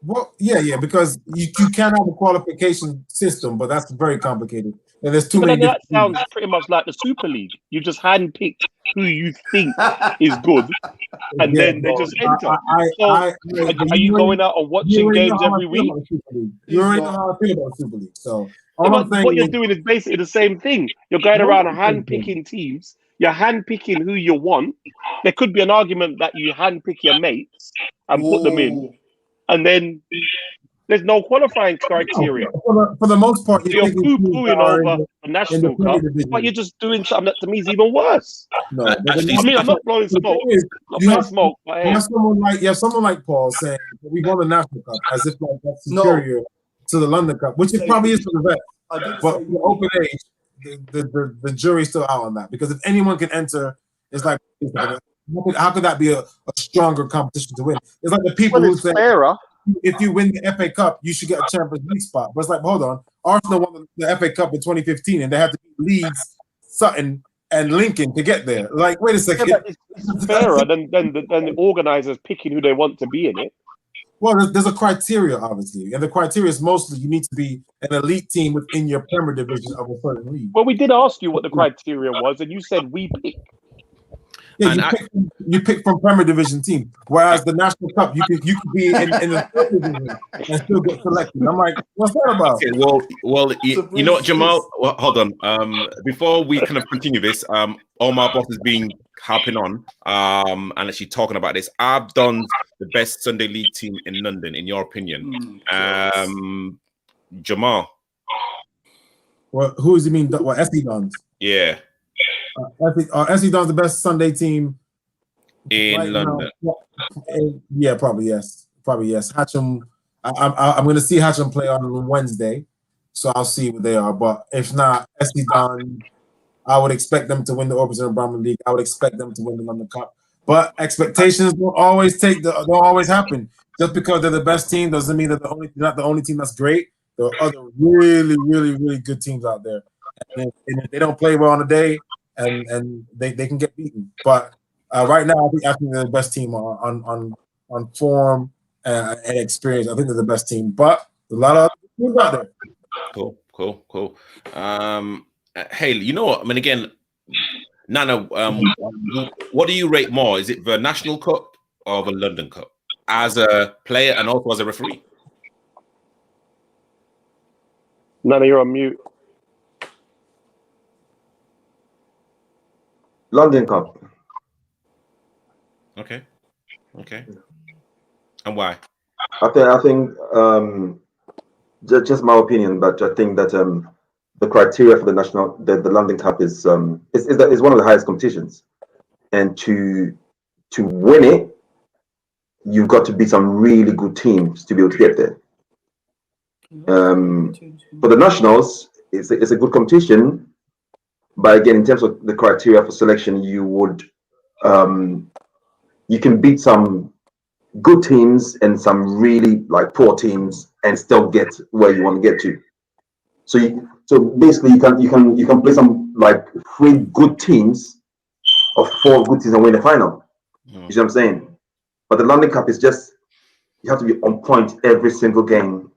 Well, yeah, because you can have a qualification system, but that's very complicated. And there's too But many then that different sounds pretty much like the Super League. You just handpicked who you think is good, and then they just enter. Are you going out and watching games every week? You already know how I feel about Super League. So all Yeah, I'm saying what you're is, doing is basically the same thing. You're going around handpicking teams. You're handpicking who you want. There could be an argument that you handpick your mates and put them in, and then there's no qualifying criteria. for the most part, So you're poo-pooing over the National Cup, division. but you're just doing something that to me is even worse. No, I mean, I'm not blowing smoke. You have someone like Paul saying that we won the National Cup as if like that's superior to the London Cup, which it probably is for the vets. But for the open age, the jury's still out on that, because if anyone can enter, it's like how could that be a stronger competition to win? It's like the people who say if you win the FA Cup, you should get a Champions League spot. But it's like, hold on, Arsenal won the FA Cup in 2015, and they had to beat Leeds, Sutton, and Lincoln to get there. Like, wait a second. Yeah, it's fairer than the organisers picking who they want to be in it. Well, there's a criteria, obviously, and the criteria is mostly you need to be an elite team within your Premier Division of a certain league. Well, we did ask you what the criteria was, and you said we pick. Yeah, you pick from Premier Division team, whereas the National Cup, you could be in the third division and still get selected. I'm like, what's that about? Okay, well, you know what, Jamal? Well, hold on. Before we kind of continue this, all my boss has been harping on and actually talking about this. I've done the best Sunday League team in London, in your opinion. Jamal. Well, who does he mean? What, SC Dons? Yeah. SC Dons the best Sunday team in London. Yeah, probably yes. Hatcham. I'm going to see Hatcham play on Wednesday, so I'll see what they are. But if not, SC Dons, I would expect them to win the Orpington and Bromley League. I would expect them to win the London Cup. But expectations don't always happen. Just because they're the best team doesn't mean they're not the only team that's great. There are other really, really, really good teams out there. And if they don't play well on the day, and they can get beaten. But right now, I think they're the best team on form and experience. I think they're the best team. But a lot of other teams out there. Cool. Hey, you know what? I mean, again, Nana, what do you rate more? Is it the National Cup or the London Cup? As a player and also as a referee? Nana, you're on mute. London Cup. Okay. And why? I think just my opinion, but I think that the criteria for the London Cup is one of the highest competitions, and to win it, you've got to beat some really good teams to be able to get there. For the nationals, it's a good competition. But again, in terms of the criteria for selection, you can beat some good teams and some really like poor teams and still get where you want to get to. So basically, you can play some like 3 good teams or 4 good teams and win the final. You see what I'm saying? But the London Cup is just, you have to be on point every single game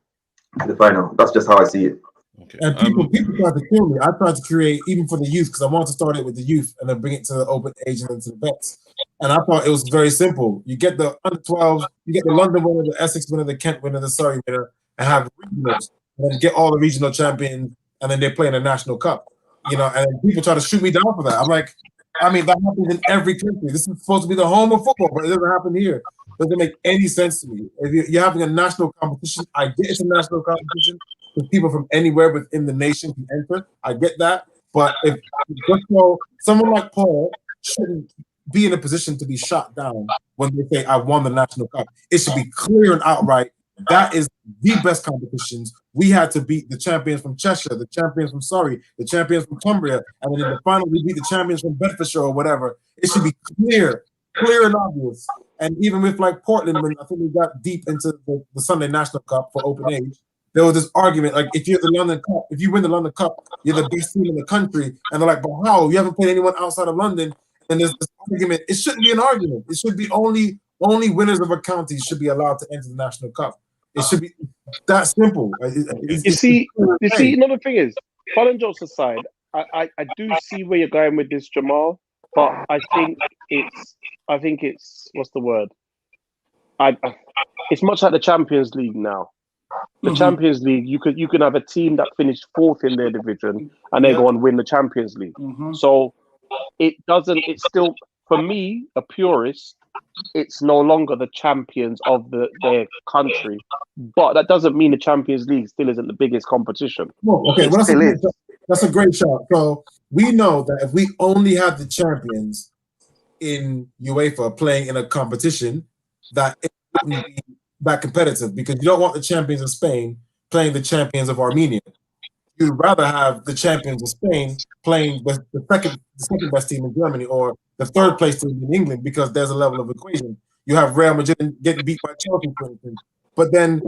to the final. That's just how I see it. Okay. And people tried to kill me. I tried to create, even for the youth, because I wanted to start it with the youth and then bring it to the open age and then to the vets. And I thought it was very simple. You get the under 12, you get the London winner, the Essex winner, the Kent winner, the Surrey winner, and have regionals. And then get all the regional champions, and then they play in the National Cup. And people try to shoot me down for that. I'm like, that happens in every country. This is supposed to be the home of football, but it doesn't happen here. It doesn't make any sense to me. If you're having a national competition, I get it's a national competition. Because people from anywhere within the nation can enter. I get that. But if someone like Paul shouldn't be in a position to be shot down when they say, I won the National Cup. It should be clear and outright. That is the best competitions. We had to beat the champions from Cheshire, the champions from Surrey, the champions from Cumbria, and then in the final we beat the champions from Bedfordshire or whatever. It should be clear and obvious. And even with like Portland, when I think we got deep into the Sunday National Cup for open age, there was this argument, like if you win the London Cup, you're the best team in the country. And they're like, but how? You haven't played anyone outside of London. then there's this argument. It shouldn't be an argument. It should be only winners of a county should be allowed to enter the National Cup. It should be that simple. You see, another thing is, fun and jokes aside, I do see where you're going with this, Jamal, but I think it's what's the word? It's much like the Champions League now. The Champions League, you can have a team that finished 4th in their division and they go and win the Champions League. So it's still, for me, a purist, it's no longer the champions of their country, but that doesn't mean the Champions League still isn't the biggest competition. That's a great shot. So we know that if we only have the champions in UEFA playing in a competition, that it wouldn't be that competitive, because you don't want the champions of Spain playing the champions of Armenia. You'd rather have the champions of Spain playing the second best team in Germany, or the 3rd place team in England, because there's a level of equation. You have Real Madrid getting beat by Chelsea, for instance. But then,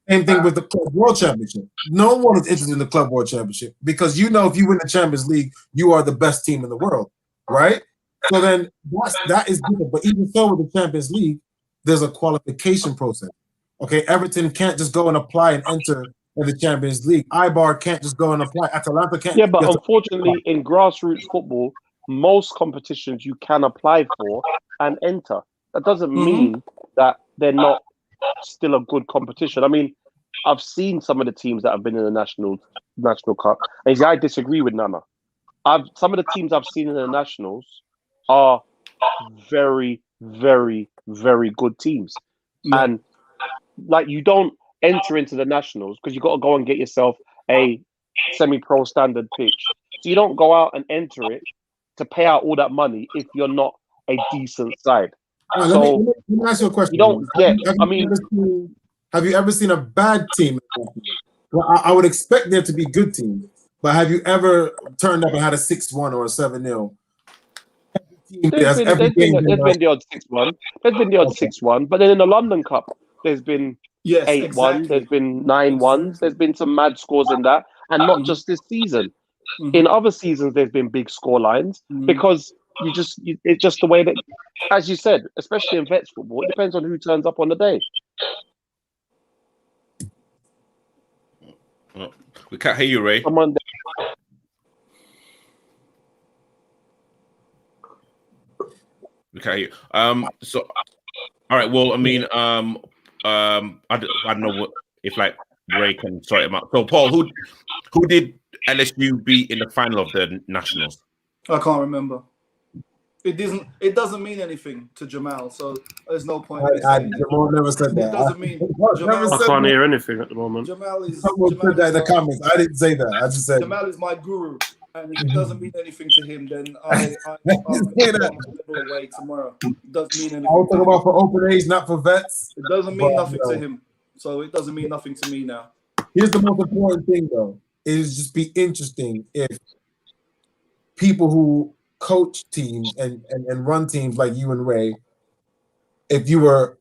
same thing with the Club World Championship. No one is interested in the Club World Championship, because if you win the Champions League, you are the best team in the world, right? So then that is different. But even so, with the Champions League, there's a qualification process. Okay, Everton can't just go and apply and enter in the Champions League. Eibar can't just go and apply. Atalanta can't. Yeah, but unfortunately, in grassroots football, most competitions you can apply for and enter. That doesn't mean that they're not still a good competition. I mean, I've seen some of the teams that have been in the National Cup, and I disagree with Nana. Some of the teams I've seen in the Nationals are very, very, very good teams. And like, you don't enter into the Nationals because you got to go and get yourself a semi-pro standard pitch. So you don't go out and enter it to pay out all that money if you're not a decent side. Let me ask you a question. You don't get. Have you ever seen a bad team? Well, I would expect there to be good teams, but have you ever turned up and had a 6-1 or a 7-0? There's been the odd 6-1. There's been the odd 6-1, but then in the London Cup, there's been 8-1. There's been 9-1s. There's been some mad scores in that, and not just this season. In other seasons, there's been big score lines because it's just the way that, as you said, especially in vets football, it depends on who turns up on the day. We can't hear you, Ray. We can't hear you. So, all right. Well, I mean, I don't know if Ray can sort him out. So, Paul, who did LSU beat in the final of the Nationals? I can't remember. It doesn't mean anything to Jamal, so there's no point. Jamal never said that. It doesn't mean. I can't hear anything at the moment. Jamal is. Someone put that in the comments. I didn't say that. I just said Jamal is my guru, and if it doesn't mean anything to him, then I'll away tomorrow. It doesn't mean anything. I was talking about for open age, not for vets. It doesn't mean nothing to him, so it doesn't mean nothing to me now. Here's the most important thing, though. It is just be interesting if people who coach teams and run teams like you and Ray, if you were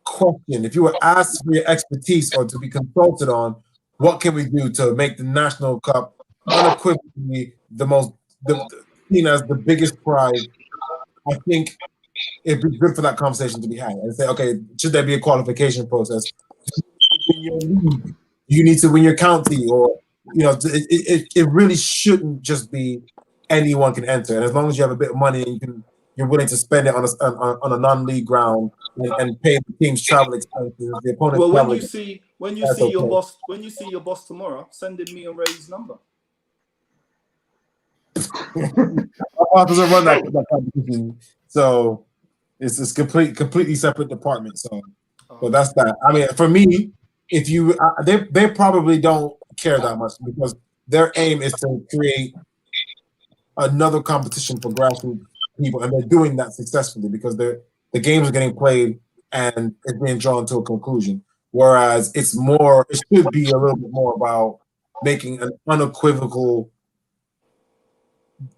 questioned, if you were asked for your expertise or to be consulted on what can we do to make the National Cup unequivocally seen as the biggest prize, I think it'd be good for that conversation to be had and say, okay, should there be a qualification process? You need to win your county, or it really shouldn't just be anyone can enter. And as long as you have a bit of money and you're willing to spend it on a non-league ground and pay the team's travel expenses, the opponent. Well, when you see your boss tomorrow, send him me and Ray's number. My boss doesn't run that competition, so it's completely separate department. So that's that. I mean, for me, if you they probably don't care that much, because their aim is to create another competition for grassroots people, and they're doing that successfully because the games are getting played and it's being drawn to a conclusion. Whereas it should be a little bit more about making an unequivocal,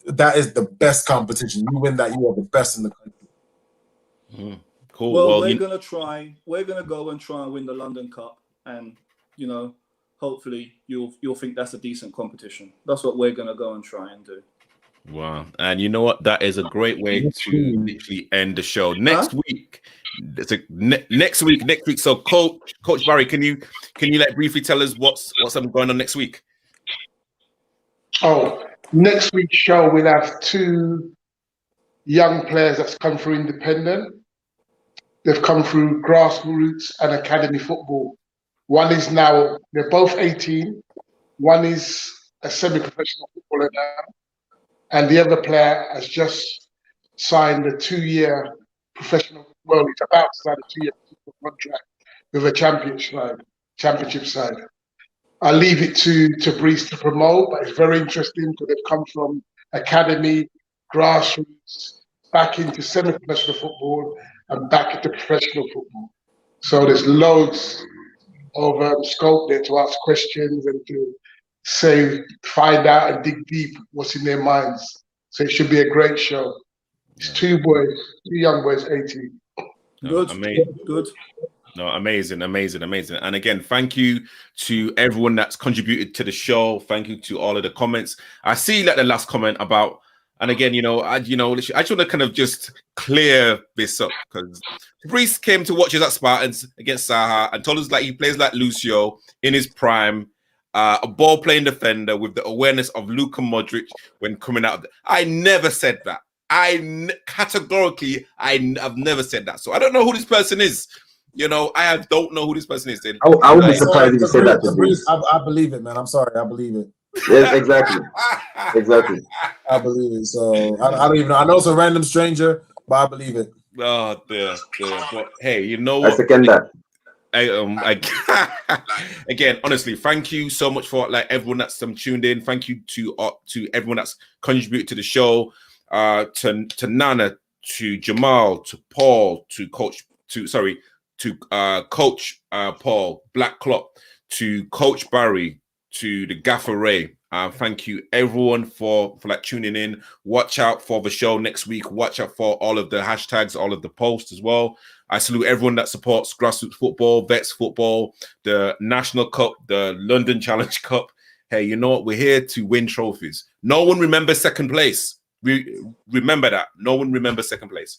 that is the best competition. You win that, you are the best in the country. Cool. Well, we're gonna go and try and win the London Cup, and hopefully you'll think that's a decent competition. That's what we're gonna go and try and do. Wow. And you know what? That is a great way to literally end the show. Next week. Next week. So Coach Barry, can you like briefly tell us what's going on next week? Oh, next week's show we'll have 2 young players that's come through independent. They've come through grassroots and academy football. One is now, they're both 18. One is a semi-professional footballer now. And the other player has just signed a 2-year professional, well, he's about to sign a 2-year contract with a championship side. I'll leave it to Breeze to promote, but it's very interesting because they've come from academy, grassroots, back into semi-professional football and back into professional football. So there's loads of scope there to ask questions and to find out and dig deep what's in their minds. So it should be a great show. It's 2 young boys, 18. Good, amazing. Good. No, amazing. And again, thank you to everyone that's contributed to the show. Thank you to all of the comments. I see like the last comment about, and again, I just want to kind of just clear this up because Reese came to watch us at Spartans against Saha and told us like he plays like Lucio in his prime, a ball-playing defender with the awareness of Luka Modric when coming out. I never said that. Categorically, I've never said that. So I don't know who this person is. I don't know who this person is. Then I would be surprised if you said that to me. I believe it, man. I'm sorry, I believe it. Yes, exactly. I believe it. So I don't even know. I know it's a random stranger, but I believe it. Oh, there. But hey, you know I what? second that. Again, honestly, thank you so much for like everyone that's tuned in. Thank you to everyone that's contributed to the show. To Nana, to Jamal, to Paul, to Coach Paul Black Clock, to Coach Barry, to the Gaffer Ray. Thank you everyone for like tuning in. Watch out for the show next week. Watch out for all of the hashtags, all of the posts as well. I salute everyone that supports grassroots football, Vets football, the National Cup, the London Challenge Cup. Hey, you know what? We're here to win trophies. No one remembers second place. Remember that. No one remembers second place.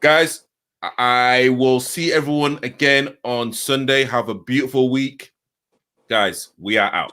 Guys, I will see everyone again on Sunday. Have a beautiful week. Guys, we are out.